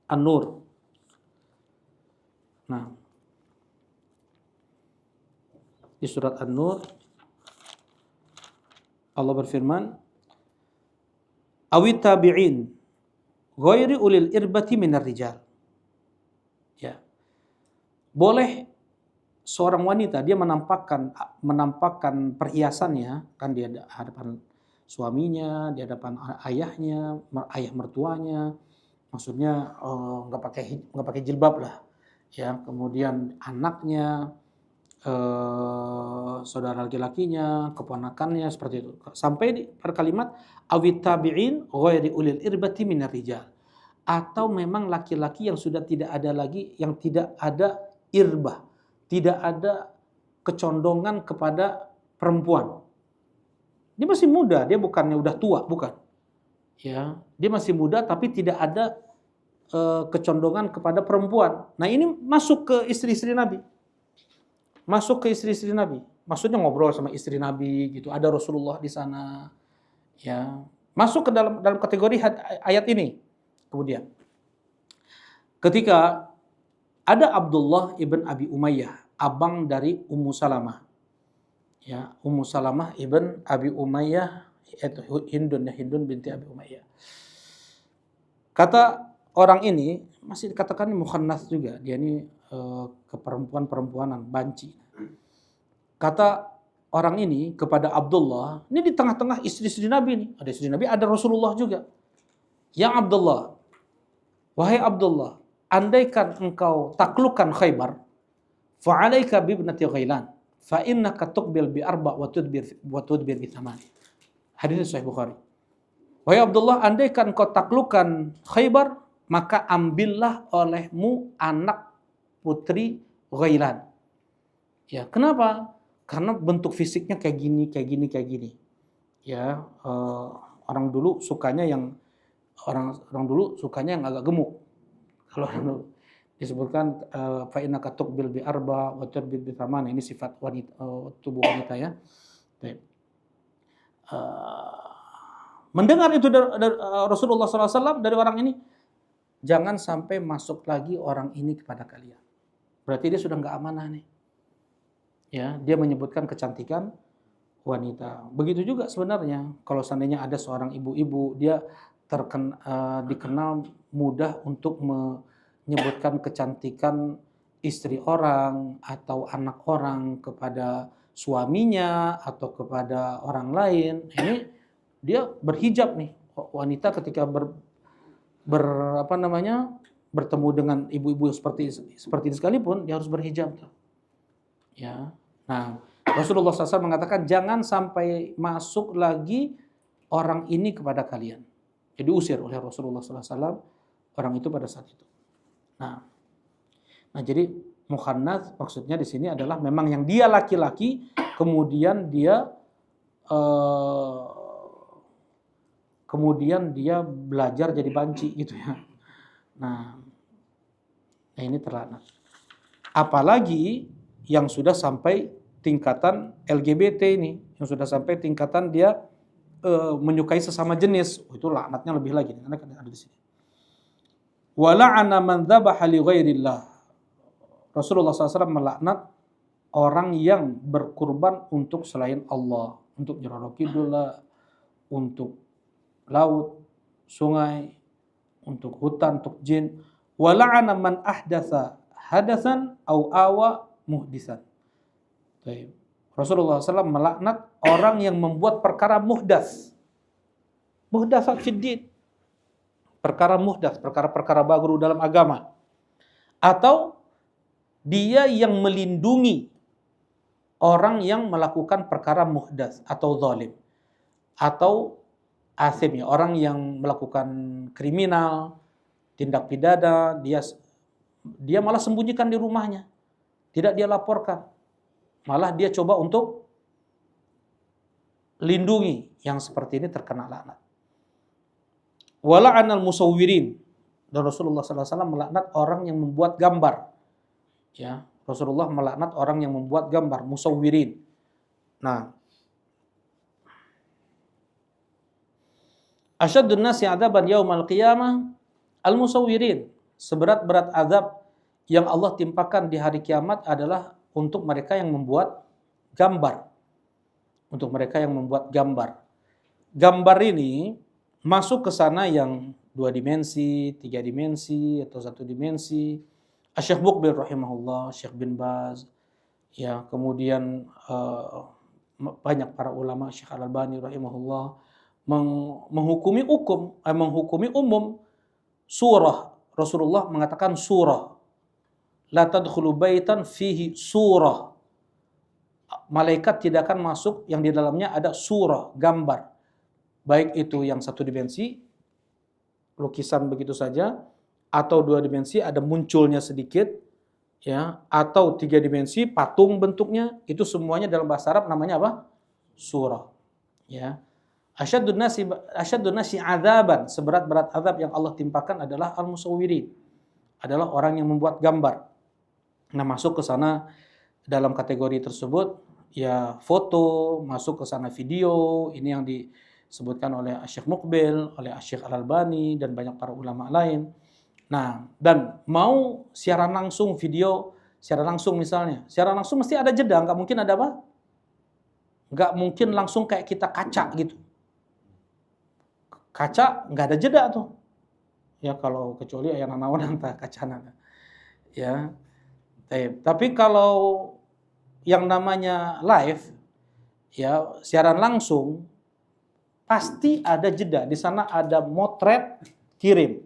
An-Nur. Nah, di surat An-Nur Allah berfirman, "Awit tabi'in ghairi ulil irbati minar rijal." Ya. Boleh seorang wanita dia menampakkan perhiasannya kan di hadapan suaminya, di hadapan ayahnya, ayah mertuanya. Maksudnya nggak pakai jilbab lah. Ya, kemudian anaknya, saudara laki-lakinya, keponakannya, seperti itu. Sampai pada kalimat awit tabi'in ghairi ulil irbati minar rijal. Atau memang laki-laki yang sudah tidak ada lagi, yang tidak ada irbah, tidak ada kecondongan kepada perempuan. Dia masih muda, dia bukannya udah tua, bukan. Ya, dia masih muda tapi tidak ada kecondongan kepada perempuan. Nah, ini masuk ke istri-istri Nabi. Masuk ke istri-istri Nabi. Maksudnya ngobrol sama istri Nabi gitu. Ada Rasulullah di sana. Ya, masuk ke dalam kategori ayat ini. Kemudian ketika ada Abdullah ibn Abi Umayyah, abang dari Ummu Salamah. Ya, Ummu Salamah ibn Abi Umayyah, yaitu Hindun binti Abi Umayyah. Kata orang ini, masih dikatakan mukhannats juga, dia ini keperempuan-perempuanan, banci. Kata orang ini kepada Abdullah, ini di tengah-tengah istri-istri Nabi nih, ada istri Nabi, ada Rasulullah juga. Yang Abdullah, wahai Abdullah, andaikan engkau taklukkan Khaybar, fa'alaika bibnati Ghailan, fa innaka tuqbil bi arba wa tudbir bi thaman. Hadis Sahih Bukhari. Wahai Abdullah, andaikan engkau taklukkan Khaybar, maka ambillah olehmu anak putri Ghailan. Ya, kenapa? Karena bentuk fisiknya kayak gini. Ya, orang dulu sukanya yang agak gemuk. Kalau disebutkan fa innaka tuqbil bi arba wa tudbir bi thaman, ini sifat wanita, tubuh wanita ya. Mendengar itu dari Rasulullah SAW, dari orang ini, jangan sampai masuk lagi orang ini kepada kalian. Berarti dia sudah nggak amanah nih. Ya, dia menyebutkan kecantikan wanita. Begitu juga sebenarnya kalau seandainya ada seorang ibu-ibu, dia dikenal mudah untuk menyebutkan kecantikan istri orang atau anak orang kepada suaminya atau kepada orang lain. Ini dia berhijab nih, wanita ketika bertemu dengan ibu-ibu seperti ini sekalipun, dia harus berhijab tuh. Ya. Nah, Rasulullah SAW mengatakan jangan sampai masuk lagi orang ini kepada kalian. Jadi diusir oleh Rasulullah SAW orang itu pada saat itu. Nah, jadi mukhannats maksudnya di sini adalah memang yang dia laki-laki, kemudian dia eh, belajar jadi banci gitu ya. Nah, ini terlaknat. Apalagi yang sudah sampai tingkatan LGBT ini, yang sudah sampai tingkatan dia menyukai sesama jenis, itu laknatnya lebih lagi. Karena ada di sini. Wala'ana man dzabaha li ghairillah. Rasulullah SAW melaknat orang yang berkurban untuk selain Allah, untuk Nyiroro Kidul, untuk laut, sungai, untuk hutan, untuk jin. Wala'ana man ahdatsa hadatsan au awa muhdisan. Rasulullah SAW melaknat orang yang membuat perkara muhdas. Muhdasat fiddin. Perkara muhdas, perkara-perkara baru dalam agama. Atau dia yang melindungi orang yang melakukan perkara muhdas atau zalim. Atau asim, ya, orang yang melakukan kriminal, tindak pidana, dia malah sembunyikan di rumahnya. Tidak dia laporkan. Malah dia coba untuk lindungi yang seperti ini terkena laknat. Wala'anal musawwirin. Dan Rasulullah SAW melaknat orang yang membuat gambar. Ya, Rasulullah melaknat orang yang membuat gambar, musawwirin. Nah, asyaddun nasi adzaban yaumal qiyamah al-musawwirin. Seberat-berat azab yang Allah timpakan di hari kiamat adalah untuk mereka yang membuat gambar. Untuk mereka yang membuat gambar. Gambar ini masuk ke sana yang 2 dimensi, 3 dimensi, atau 1 dimensi. Syekh Muqbil rahimahullah, Syekh bin Baz, ya, kemudian banyak para ulama, Syekh Al-Albani rahimahullah, menghukumi umum surah. Rasulullah mengatakan surah. La tadkhulu baitan fihi surah. Malaikat tidak akan masuk yang di dalamnya ada surah, gambar. Baik itu yang 1 dimensi, lukisan begitu saja, atau 2 dimensi ada munculnya sedikit, ya, atau 3 dimensi patung bentuknya, itu semuanya dalam bahasa Arab namanya apa? Surah. Ya. Asyaddun nasi adzaban, seberat-berat azab yang Allah timpakan adalah al-musawwirin. Adalah orang yang membuat gambar. Nah, masuk ke sana dalam kategori tersebut ya foto, masuk ke sana video, ini yang disebutkan oleh Syekh Muqbil, oleh Syekh Al-Albani dan banyak para ulama lain. Nah, dan mau siaran langsung video, siaran langsung misalnya. Siaran langsung mesti ada jeda, nggak mungkin ada apa? Nggak mungkin langsung kayak kita kaca gitu. Kaca nggak ada jeda tuh. Ya kalau kecuali ayah nanawan antara kacana. Ya. Tapi kalau yang namanya live, ya siaran langsung, pasti ada jeda. Di sana ada motret kirim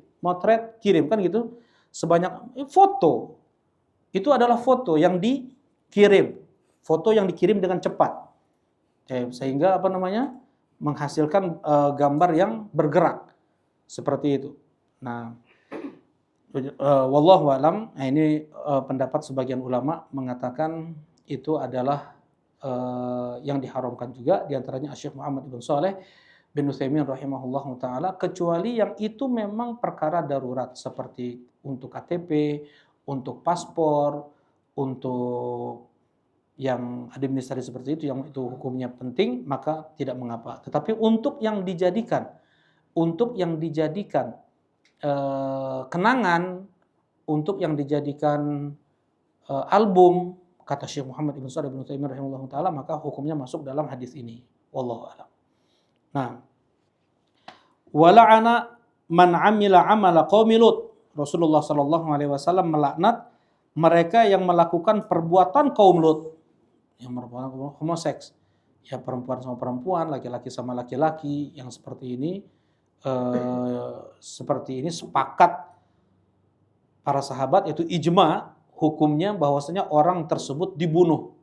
kan gitu. Sebanyak foto itu adalah foto yang dikirim, dengan cepat, sehingga menghasilkan gambar yang bergerak seperti itu. Nah, wallahu alam. Nah, ini pendapat sebagian ulama mengatakan itu adalah yang diharamkan juga, diantaranya Syekh Muhammad ibn Shalih bin Utsaimin rahimahullah taala, kecuali yang itu memang perkara darurat seperti untuk KTP, untuk paspor, untuk yang administrasi seperti itu, yang itu hukumnya penting, maka tidak mengapa. Tetapi untuk yang dijadikan kenangan, untuk yang dijadikan album, kata Syekh Muhammad ibn Shalih bin Utsaimin rahimahullah taala, maka hukumnya masuk dalam hadis ini. Wallahu a'lam. Nah, wala'ana man 'amila 'amala qaumi Lut. Rasulullah sallallahu alaihi wasallam melaknat mereka yang melakukan perbuatan kaum Lut, yang merupakan homoseks. Ya, perempuan sama perempuan, laki-laki sama laki-laki, yang seperti ini sepakat para sahabat, itu ijma hukumnya bahwasanya orang tersebut dibunuh.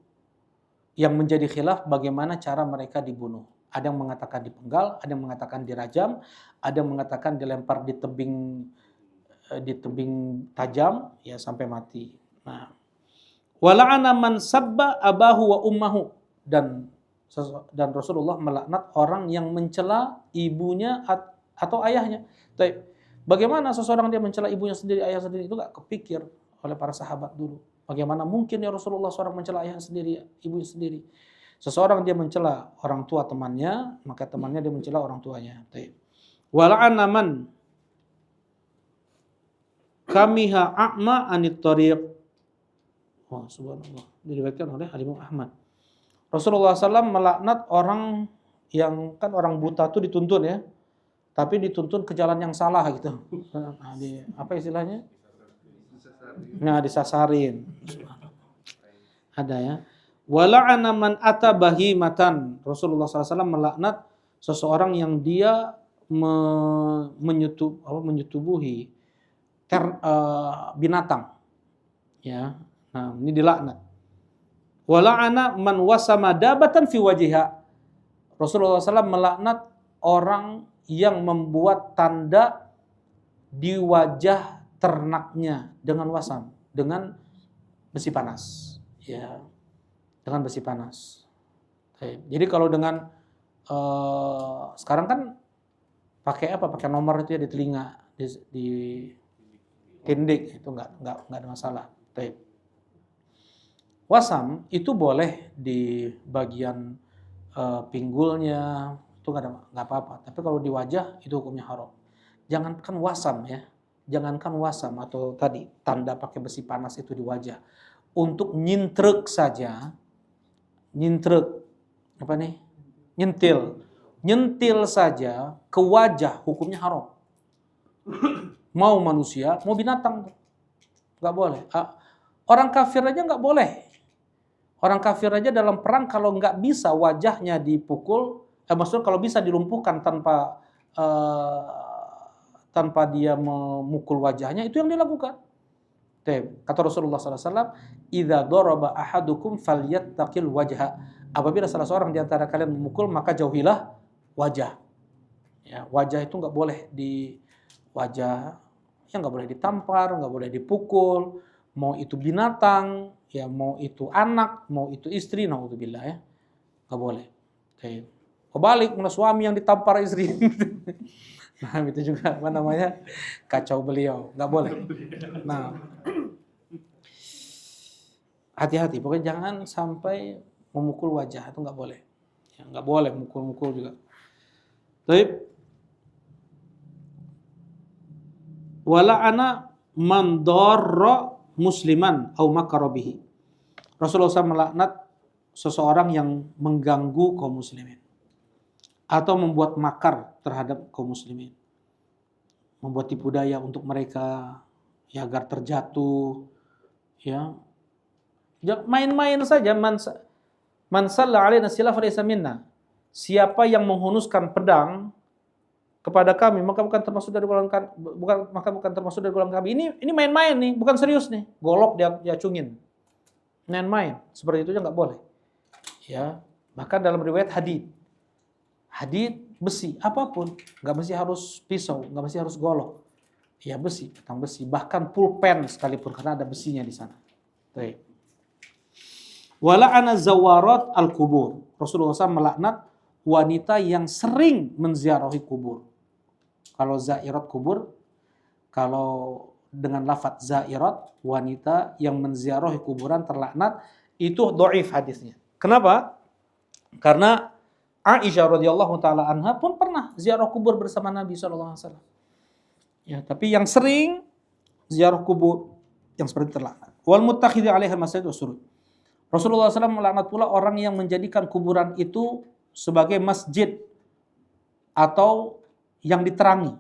Yang menjadi khilaf bagaimana cara mereka dibunuh. Ada yang mengatakan dipenggal, ada yang mengatakan dirajam, ada yang mengatakan dilempar di tebing di tebing tajam ya sampai mati. Nah, wala'ana man sabba abahu wa ummahu, dan Rasulullah melaknat orang yang mencela ibunya atau ayahnya. Baik. Bagaimana seseorang dia mencela ibunya sendiri, ayah sendiri, itu enggak kepikir oleh para sahabat dulu. Bagaimana mungkin ya Rasulullah seorang mencela ayah sendiri, ibunya sendiri. Seseorang dia mencela orang tua temannya, maka temannya dia mencela orang tuanya. Baik. Wala'ana man kamiha a'ma anit tariq. Oh, subhanallah. Diriwayatkan oleh Imam Ahmad. Rasulullah SAW melaknat orang yang, kan orang buta itu dituntun ya, tapi dituntun ke jalan yang salah gitu. Nah, apa istilahnya? Nah, disasarin. Ada ya. Wala'ana man ata bahimatan. Rasulullah SAW melaknat seseorang yang dia menyetubuhi binatang. Ya. Nah, ini dilaknat. Wala'ana man wasama dabatan fi wajhiha. Rasulullah SAW melaknat orang yang membuat tanda di wajah ternaknya dengan wasam, dengan besi panas. Ya, dengan besi panas. Jadi kalau dengan sekarang kan pakai apa? Pakai nomor itu ya di telinga, di tindik, itu enggak ada masalah. Wasam itu boleh di bagian pinggulnya, itu nggak apa-apa. Tapi kalau di wajah itu hukumnya haram. Jangankan wasam ya, jangankan wasam atau tadi tanda pakai besi panas itu di wajah. Untuk nyintrek saja, nyentil saja ke wajah hukumnya haram. Mau manusia, mau binatang, nggak boleh. Orang kafir aja nggak boleh. Orang kafir aja dalam perang kalau nggak bisa wajahnya dipukul, maksudnya kalau bisa dilumpuhkan tanpa dia memukul wajahnya, itu yang dilakukan. Kata Rasulullah SAW, "Idza daraba ahadukum falyattaqil wajha." Apabila salah seorang di antara kalian memukul, maka jauhilah wajah. Ya, wajah itu nggak boleh nggak boleh ditampar, nggak boleh dipukul. Mau itu binatang, ya mau itu anak, mau itu istri, naudzubillah ya, nggak boleh. Kebalik, mana suami yang ditampar istri. Nah itu juga kacau beliau, nggak boleh. Nah hati-hati, pokoknya jangan sampai memukul wajah, itu nggak boleh. Ya, nggak boleh mukul-mukul juga. Baik. Wala'ana man darra musliman au makara bihi. Rasulullah SAW melaknat seseorang yang mengganggu kaum muslimin atau membuat makar terhadap kaum muslimin, membuat tipu daya untuk mereka ya agar terjatuh, ya main-main saja. Man salla alaina silaf falaysa minna. Siapa yang menghunuskan pedang kepada kami maka bukan termasuk dari golongan kami. Ini main-main nih, bukan serius nih. Golok dia acungin. Main-main. Seperti itu aja enggak boleh. Ya, bahkan dalam riwayat hadid besi apapun, enggak mesti harus pisau, enggak mesti harus golok. Ya besi, batang besi, bahkan pulpen sekalipun karena ada besinya di sana. Baik. Wala'ana zawarat al-kubur. Rasulullah SAW melaknat wanita yang sering menziarahi kubur. Kalau zairat kubur, kalau dengan lafaz zairat, wanita yang menziarahi kuburan terlaknat, itu dhaif hadisnya. Kenapa? Karena Aisyah radhiyallahu taala anha pun pernah ziarah kubur bersama Nabi sallallahu alaihi wasallam. Ya, tapi yang sering ziarah kubur yang seperti terlaknat. Wal muttakhidhi 'alaiha masajid wasurud. Rasulullah SAW melaknat pula orang yang menjadikan kuburan itu sebagai masjid atau yang diterangi,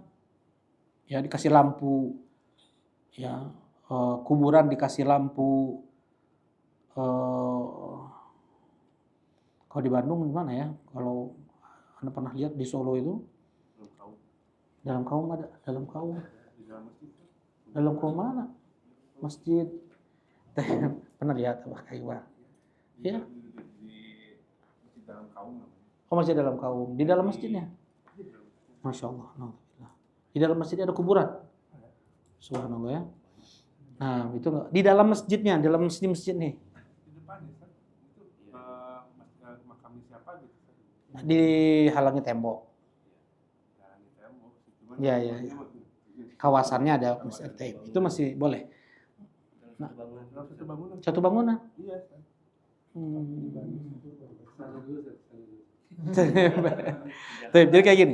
ya dikasih lampu, ya kuburan dikasih lampu. Kalau di Bandung gimana ya? Kalau Anda pernah lihat di Solo itu, dalam kaum ada, dalam kaum mana? Masjid. Pernah lihat apa kayak ya? Oh masjid dalam kaum, di dalam masjidnya. Masya Allah. Di dalam masjidnya ada kuburan. Subhanallah ya. Nah, itu di dalam masjidnya, dalam masjid nih. Di depan ya, Ustaz. Itu makamnya siapa gitu, Ustaz? Dihalangi tembok. Di tembok. Ya. Kawasannya ada masjid. Itu masih boleh. Nah, satu bangunan. Iya. Jadi kayak gini.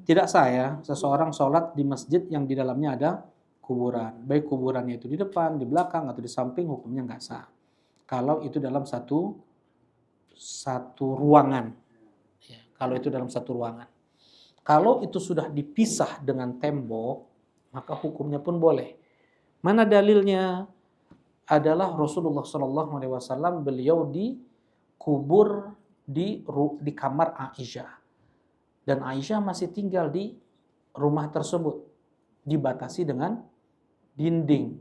Tidak sah ya seseorang sholat di masjid yang di dalamnya ada kuburan. Baik kuburannya itu di depan, di belakang, atau di samping, hukumnya nggak sah. Kalau itu dalam satu ruangan. Ya, kalau itu dalam satu ruangan. Kalau itu sudah dipisah dengan tembok, maka hukumnya pun boleh. Mana dalilnya? Adalah Rasulullah SAW, beliau dikubur di kamar Aisyah. Dan Aisyah masih tinggal di rumah tersebut. Dibatasi dengan dinding.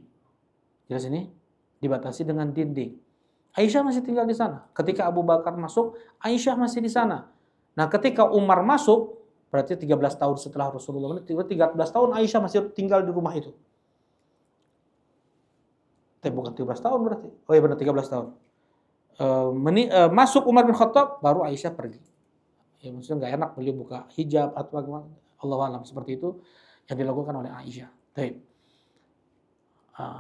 Jelas ini? Dibatasi dengan dinding. Aisyah masih tinggal di sana. Ketika Abu Bakar masuk, Aisyah masih di sana. Nah, ketika Umar masuk, berarti 13 tahun setelah Rasulullah, 13 tahun Aisyah masih tinggal di rumah itu. Bukan 13 tahun berarti. Oh iya benar 13 tahun. Masuk Umar bin Khattab, baru Aisyah pergi. Ya maksudnya nggak enak beliau buka hijab atau bagaimana. Allahu a'lam, seperti itu yang dilakukan oleh Aisyah.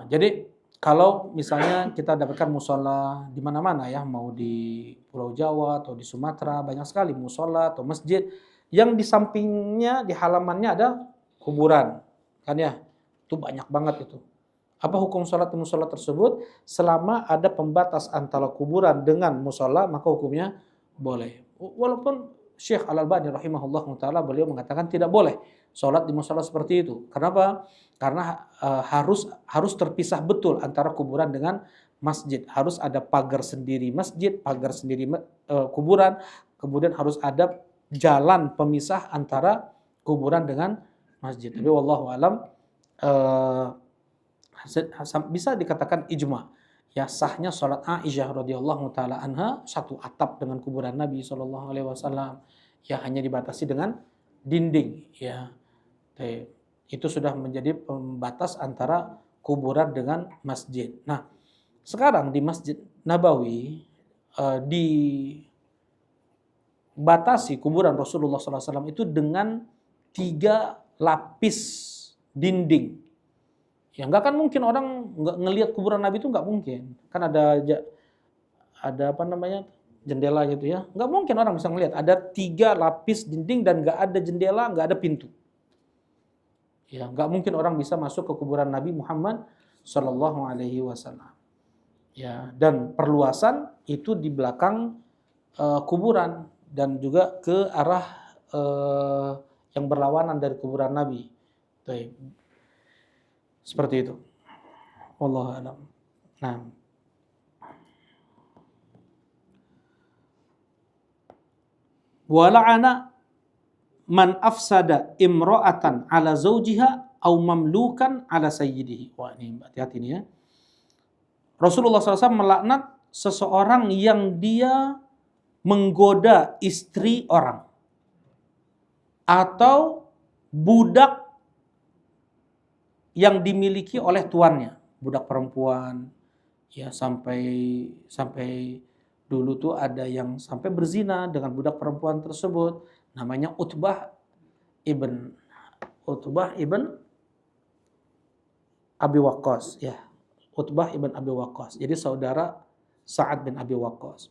Jadi kalau misalnya kita dapatkan musola di mana-mana ya, mau di Pulau Jawa atau di Sumatera, banyak sekali musola atau masjid yang di sampingnya, di halamannya ada kuburan. Kan ya, itu banyak banget itu. Apa hukum sholat di musola tersebut? Selama ada pembatas antara kuburan dengan musola, maka hukumnya boleh. Walaupun Syekh Al-Albani rahimahullah ta'ala beliau mengatakan tidak boleh sholat di musola seperti itu. Kenapa? Karena harus terpisah betul antara kuburan dengan masjid. Harus ada pagar sendiri masjid, pagar sendiri kuburan. Kemudian harus ada jalan pemisah antara kuburan dengan masjid. Tapi wallahu alam, bisa dikatakan ijma ya sahnya salat Aisyah radhiyallahu taala anha satu atap dengan kuburan Nabi sallallahu alaihi wasallam, ya hanya dibatasi dengan dinding ya. Itu sudah menjadi pembatas antara kuburan dengan masjid. Nah, sekarang di Masjid Nabawi dibatasi kuburan Rasulullah sallallahu alaihi wasallam itu dengan 3 lapis dinding. Ya nggak kan mungkin orang nggak ngelihat kuburan Nabi itu, nggak mungkin. Kan ada jendela gitu ya. Nggak mungkin orang bisa ngelihat. Ada 3 lapis dinding dan nggak ada jendela, nggak ada pintu. Ya nggak mungkin orang bisa masuk ke kuburan Nabi Muhammad Sallallahu Alaihi Wasallam. Ya, dan perluasan itu di belakang kuburan dan juga ke arah yang berlawanan dari kuburan Nabi. Seperti itu. Wallahu a'lam. Nah. Wa la'ana man afsada imra'atan ala zawjiha au mamlukan ala sayyidihi. Wah, ini hati-hati nih ya. Rasulullah SAW melaknat seseorang yang dia menggoda istri orang atau budak yang dimiliki oleh tuannya, budak perempuan, ya sampai dulu tuh ada yang sampai berzina dengan budak perempuan tersebut, namanya Utbah ibn Abi Waqqas, ya. Utbah ibn Abi Waqqas. Jadi saudara Sa'ad bin Abi Waqqas.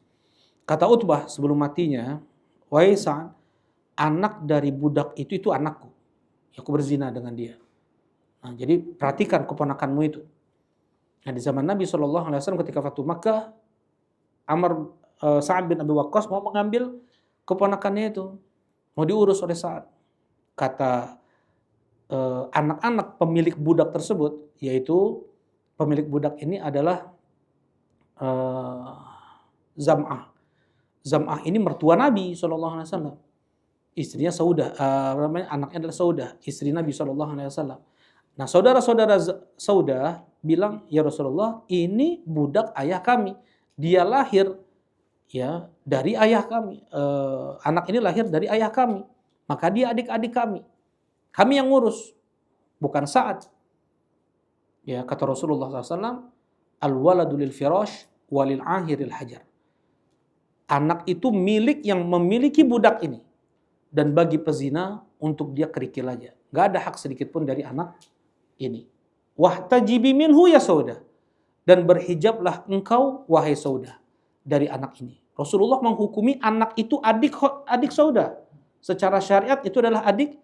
Kata Utbah sebelum matinya, wahai Sa'ad, anak dari budak itu anakku. Aku berzina dengan dia. Nah, jadi perhatikan keponakanmu itu. Nah, di zaman Nabi SAW ketika Fatu Makkah, Sa'ad bin Abi Waqqas mau mengambil keponakannya itu. Mau diurus oleh Sa'ad. Kata anak-anak pemilik budak tersebut, yaitu pemilik budak ini adalah Zam'ah. Zam'ah ini mertua Nabi SAW. Istrinya Saudah, anaknya adalah Saudah, istri Nabi SAW. Nah, saudara-saudara Saudah bilang, ya Rasulullah, ini budak ayah kami. Dia lahir ya dari ayah kami. Anak ini lahir dari ayah kami. maka dia adik-adik kami. Kami yang ngurus, bukan Sa'ad. Ya, kata Rasulullah SAW, al-waladu lil firash walil ahiril hajar. Anak itu milik yang memiliki budak ini. Dan bagi pezina, untuk dia kerikil aja. Gak ada hak sedikit pun dari anak ini. Wahtajibi minhu ya sauda. Dan berhijablah engkau, wahai sauda, dari anak ini. Rasulullah menghukumi anak itu adik sauda. Secara syariat itu adalah adik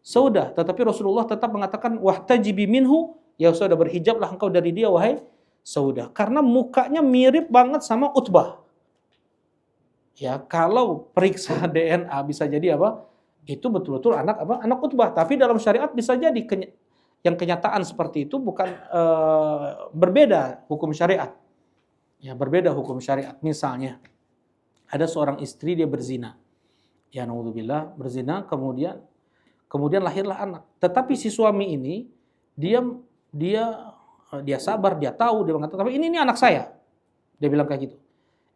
sauda. Tetapi Rasulullah tetap mengatakan, wahtajibi minhu, ya sauda, berhijablah engkau dari dia, wahai sauda. Karena mukanya mirip banget sama Utbah. Ya, kalau periksa DNA bisa jadi apa? Itu betul-betul anak apa? Anak Utbah. Tapi dalam syariat bisa jadi yang kenyataan seperti itu bukan berbeda hukum syariat. Ya, berbeda hukum syariat. Misalnya ada seorang istri dia berzina. Ya, naudzubillah, berzina kemudian lahirlah anak. Tetapi si suami ini dia sabar, dia tahu, dia mengatakan, tapi ini anak saya. Dia bilang kayak gitu.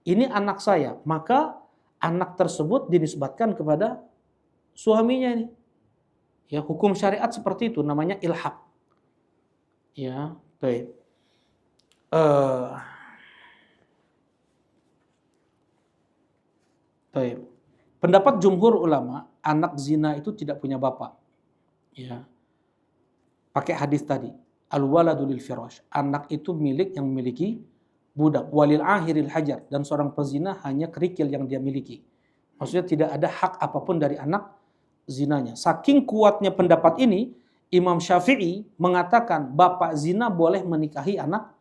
Ini anak saya, maka anak tersebut dinisbatkan kepada suaminya ini. Ya, hukum syariat seperti itu namanya ilhaq. Ya, baik. Baik. Pendapat jumhur ulama, anak zina itu tidak punya bapak. Ya. Pakai hadis tadi, al-waladu lil firash. Anak itu milik yang memiliki budak, walil ahiril hajar, dan seorang pezina hanya kerikil yang dia miliki. Maksudnya tidak ada hak apapun dari anak zinanya. Saking kuatnya pendapat ini, Imam Syafi'i mengatakan bapak zina boleh menikahi anak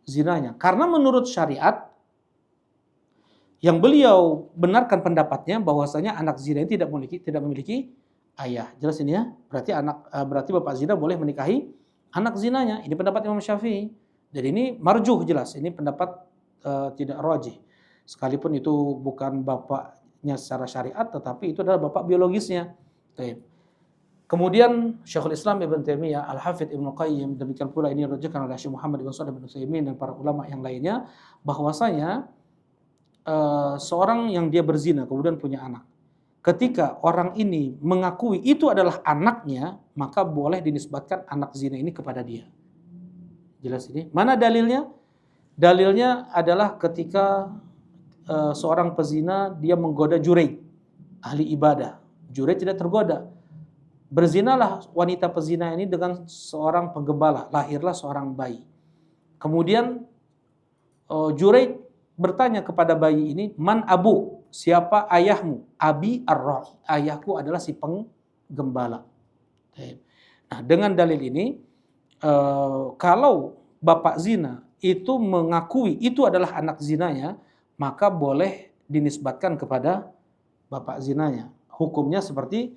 zinanya. Karena menurut syariat, yang beliau benarkan pendapatnya bahwasanya anak zina tidak memiliki ayah. Jelas ini ya? Berarti bapak zina boleh menikahi anak zinanya. Ini pendapat Imam Syafi'i. Jadi ini marjuh jelas. Ini pendapat tidak rajih. Sekalipun itu bukan bapaknya secara syariat, tetapi itu adalah bapak biologisnya. Kemudian Syekhul Islam Ibn Taimiyah, Al-Hafidz Ibnu Qayyim, demikian pula ini dirajikan oleh Syekh Muhammad Ibn Shalih Ibn Utsaimin dan para ulama yang lainnya, bahwasanya seorang yang dia berzina kemudian punya anak, ketika orang ini mengakui itu adalah anaknya, maka boleh dinisbatkan anak zina ini kepada dia. Jelas ini? Mana dalilnya? Dalilnya adalah ketika seorang pezina dia menggoda Juraid, ahli ibadah. Juraid tidak tergoda. Berzinalah wanita pezina ini dengan seorang penggembala, lahirlah seorang bayi. Kemudian Juraid bertanya kepada bayi ini, man abu, siapa ayahmu? Abi ar-ra'i, ayahku adalah si penggembala. Nah, dengan dalil ini, kalau bapak zina itu mengakui itu adalah anak zinanya, maka boleh dinisbatkan kepada bapak zinanya. Hukumnya seperti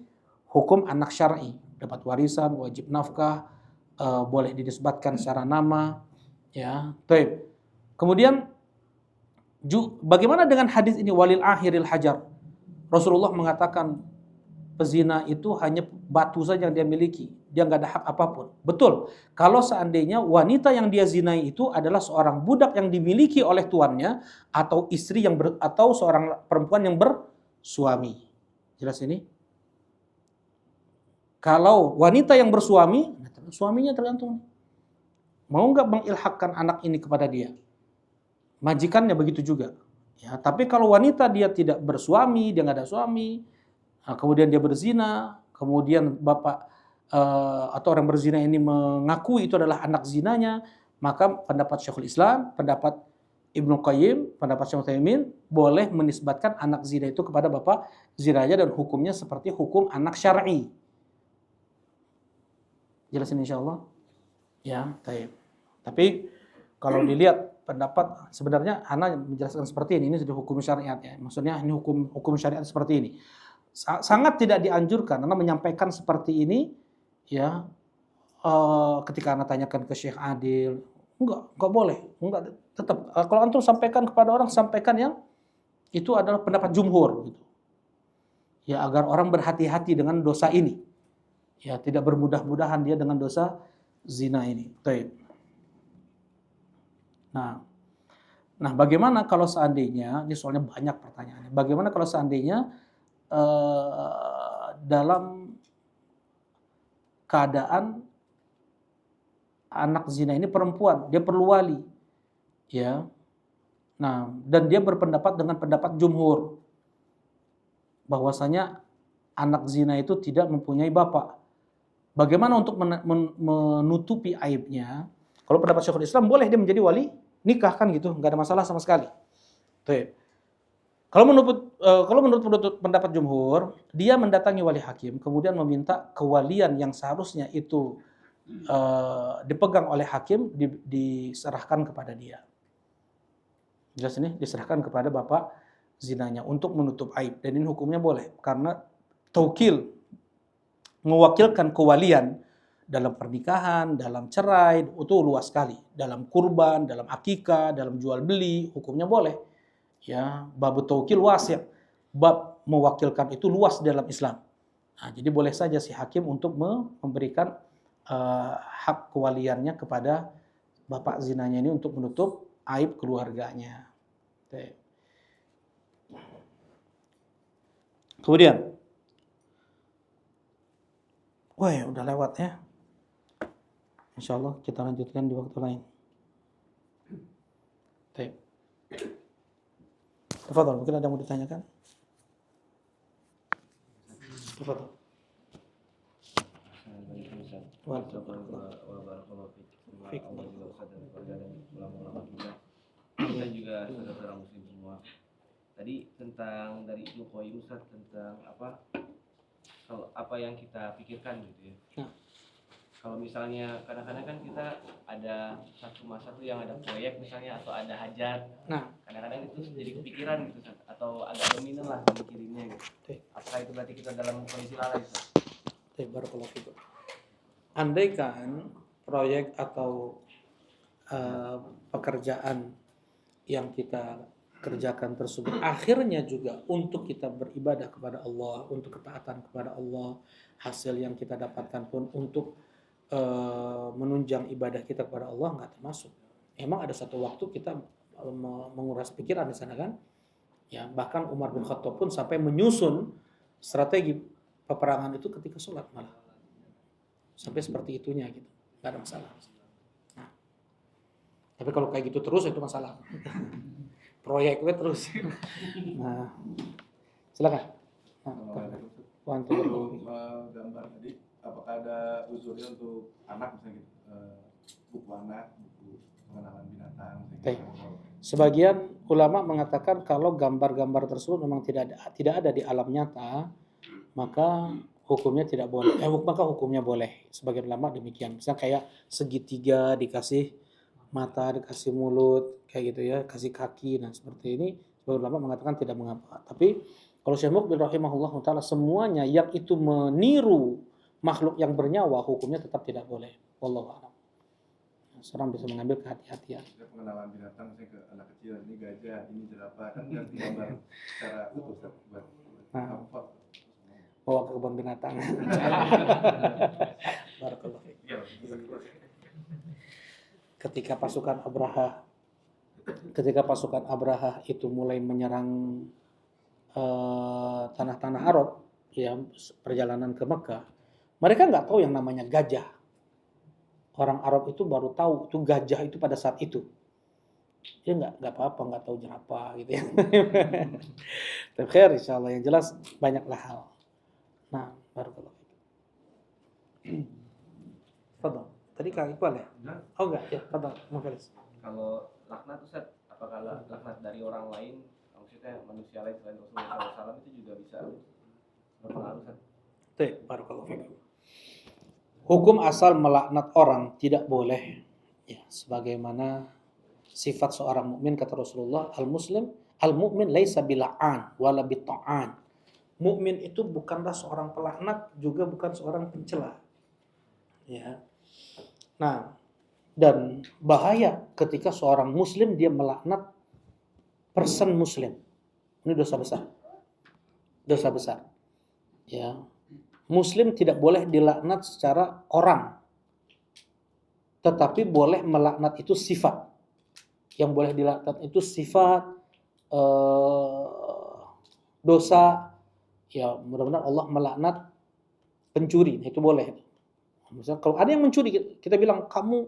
hukum anak syar'i, dapat warisan, wajib nafkah, boleh dinisbatkan secara nama, ya. Baik. Kemudian bagaimana dengan hadis ini, walil ahiril hajar? Rasulullah mengatakan pezina itu hanya batu saja yang dia miliki, dia nggak ada hak apapun. Betul. Kalau seandainya wanita yang dia zinai itu adalah seorang budak yang dimiliki oleh tuannya, atau istri atau seorang perempuan yang bersuami. Jelas ini? Kalau wanita yang bersuami, suaminya tergantung. Mau nggak mengilhakkan anak ini kepada dia? Majikannya begitu juga. Ya, tapi kalau wanita dia tidak bersuami, dia nggak ada suami, kemudian dia berzina, kemudian bapak atau orang berzina ini mengakui itu adalah anak zinanya, maka pendapat Syekhul Islam, pendapat Ibnu Qayyim, pendapat Syekh Utsaimin boleh menisbatkan anak zina itu kepada bapak zinanya dan hukumnya seperti hukum anak syar'i. Jelasin insyaallah. Ya, baik. Tapi kalau dilihat pendapat sebenarnya ana menjelaskan seperti ini sudah hukum syariat ya. Maksudnya ini hukum syariat seperti ini. Sangat tidak dianjurkan ana menyampaikan seperti ini ya. Ketika ana tanyakan ke Syekh Adil, enggak boleh. Enggak, tetap kalau antum sampaikan kepada orang, sampaikan yang itu adalah pendapat jumhur gitu. Ya, agar orang berhati-hati dengan dosa ini. Ya, tidak bermudah-mudahan dia dengan dosa zina ini. Baik. Nah, bagaimana kalau seandainya, ini soalnya banyak pertanyaannya, bagaimana kalau seandainya dalam keadaan anak zina ini perempuan, dia perlu wali, ya. Nah, dan dia berpendapat dengan pendapat jumhur bahwasanya anak zina itu tidak mempunyai bapak. Bagaimana untuk menutupi aibnya? Kalau pendapat Syekhul Islam boleh dia menjadi wali nikah kan gitu, nggak ada masalah sama sekali. Tuh. Kalau menurut pendapat jumhur, dia mendatangi wali hakim, kemudian meminta kewalian yang seharusnya itu dipegang oleh hakim, diserahkan kepada dia. Jelas ini, diserahkan kepada bapak zinanya untuk menutup aib. Dan ini hukumnya boleh, karena taukil, mewakilkan kewalian dalam pernikahan, dalam cerai, itu luas sekali. Dalam kurban, dalam akikah, dalam jual beli, hukumnya boleh. Ya, bab taukil wasi', bab mewakilkan itu luas dalam Islam. Nah, jadi boleh saja si hakim untuk memberikan hak kewaliannya kepada bapak zinanya ini untuk menutup aib keluarganya. Kemudian, wah ya, udah lewat ya. Insya Allah kita lanjutkan di waktu lain. Tafadhol, mungkin ada yang mau ditanyakan? Tafadhol. Kita juga saudara muslim semua. Tadi tentang dari Ibnu Qayyim Ustaz, tentang apa yang kita pikirkan gitu ya. Nah. Kalau misalnya kadang-kadang kan kita ada satu masa tuh yang ada proyek misalnya atau ada hajat. Nah, kadang-kadang itu jadi kepikiran gitu Ustaz, atau agak dominan lah mikirinnya gitu. Apakah itu berarti kita dalam kondisi lalai Ustaz? Barakallahu fikum. Andaikan proyek atau pekerjaan yang kita kerjakan tersebut akhirnya juga untuk kita beribadah kepada Allah, untuk ketaatan kepada Allah, hasil yang kita dapatkan pun untuk menunjang ibadah kita kepada Allah, nggak termasuk. Emang ada satu waktu kita menguras pikiran di sana kan, ya bahkan Umar bin Khattab pun sampai menyusun strategi peperangan itu ketika sholat malah, sampai seperti itunya gitu, nggak ada masalah. Nah, tapi kalau kayak gitu terus itu masalah. Proyeknya terus. Nah, silakan. Gambar tadi, apakah ada usulnya untuk anak misalnya gitu, buku anak, buku pengenalan binatang misalnya gitu. Sebagian ulama mengatakan kalau gambar-gambar tersebut memang tidak ada di alam nyata, maka hukumnya tidak boleh. Maka hukumnya boleh. Sebagian ulama demikian. Misalnya kayak segitiga dikasih mata, dikasih mulut, kayak gitu ya, kasih kaki, nah seperti ini. Sebagian ulama mengatakan tidak mengapa. Tapi kalau Syekh Muqbil rahimahullah taala semuanya yang itu meniru makhluk yang bernyawa, hukumnya tetap tidak boleh. Wallahu a'lam. Seorang bisa mengambil kehati-hatian. Pengenalan binatang misalnya ke anak kecil, ini gajah, ini jerapah, kan ganti gambar secara utuh buat apa? Bawa ke kebun binatang. Barakallahu fiik. Ketika pasukan Abraha itu mulai menyerang tanah-tanah Arab, ya perjalanan ke Mekah, mereka nggak tahu yang namanya gajah. Orang Arab itu baru tahu itu gajah itu pada saat itu. Dia nggak apa-apa, nggak tahu jerapah gitu ya. Terakhir, insyaallah yang jelas banyaklah hal. Nah, barakallahu fiik. Fadhal. Tadi Kak Iqbal ya? Oh enggak, ya, fadhal. Mufalis. Kalau laknat Ustaz, apakah laknat dari orang lain, maksudnya manusia lain selain Rasulullah SAW itu juga bisa berpengaruh Ustaz? Barakallahu fiik. Hukum asal melaknat orang tidak boleh, ya, sebagaimana sifat seorang mukmin kata Rasulullah, al-mu'min laisa bila'an wala bita'an. Mukmin itu bukanlah seorang pelaknat, juga bukan seorang pencela. Ya. Nah, dan bahaya ketika seorang muslim dia melaknat person muslim. Ini dosa besar. Dosa besar. Ya. Muslim tidak boleh dilaknat secara orang, tetapi boleh melaknat itu sifat. Yang boleh dilaknat itu sifat, dosa. Ya, mudah-mudahan Allah melaknat pencuri, itu boleh. Misalnya kalau ada yang mencuri, kita bilang kamu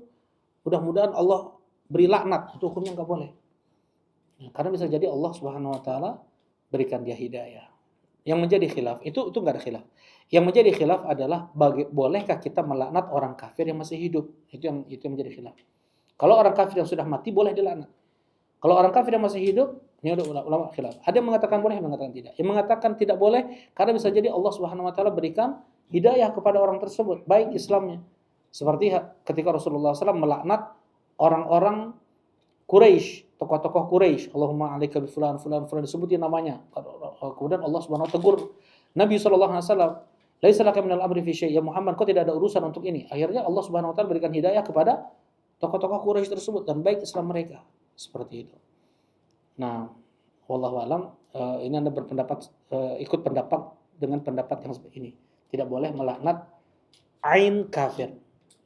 mudah-mudahan Allah beri laknat, itu hukumnya nggak boleh. Karena bisa jadi Allah Subhanahu Wa Taala berikan dia hidayah. Yang menjadi khilaf itu nggak ada khilaf. Yang menjadi khilaf adalah bolehkah kita melaknat orang kafir yang masih hidup? Itu yang menjadi khilaf. Kalau orang kafir yang sudah mati boleh dilaknat. Kalau orang kafir yang masih hidup, ini udah ulama khilaf. Ada yang mengatakan boleh, yang mengatakan tidak. Yang mengatakan tidak boleh karena bisa jadi Allah Subhanahu Wa Taala berikan hidayah kepada orang tersebut, baik Islamnya. Seperti ketika Rasulullah SAW melaknat orang-orang Quraisy, tokoh-tokoh Quraisy, Allahumma alaika bi fulan fulan fulan, disebutin namanya. Kemudian Allah Subhanahu wa taala tegur Nabi sallallahu alaihi wasallam, "Laisa laka minal amri fi syai'." Ya Muhammad, kau tidak ada urusan untuk ini. Akhirnya Allah Subhanahu wa taala berikan hidayah kepada tokoh-tokoh Quraisy tersebut dan baik Islam mereka. Seperti itu. Nah, wallahu alam, ini Anda berpendapat ikut pendapat dengan pendapat yang seperti ini. Tidak boleh melaknat ain kafir.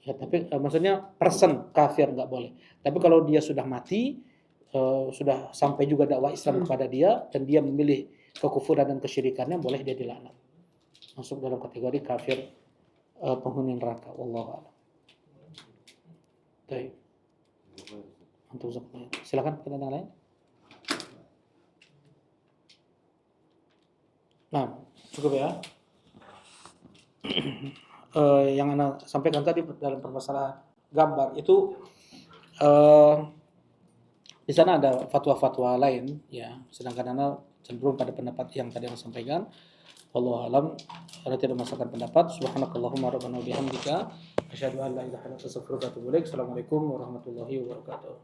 Ya, tapi maksudnya person kafir nggak boleh. Tapi kalau dia sudah mati, sudah sampai juga dakwah Islam kepada dia dan dia memilih kekufuran dan kesyirikannya, boleh dia dilaknat. Masuk dalam kategori kafir penghuni neraka. Wallahu a'lam. Baik. Untuk silakan pertanyaan lain. Nah, cukup ya. Yang Anda sampaikan tadi dalam permasalahan gambar itu di sana ada fatwa-fatwa lain ya, sedangkan Anda cenderung pada pendapat yang tadi Anda sampaikan. Wallahu alam, Anda tidak memasukkan pendapat. Subhanakallahumma rabbana wa bihamdika asyhadu an la ilaha illa anta astaghfiruka wa atubu ilaik. Assalamualaikum warahmatullahi wabarakatuh.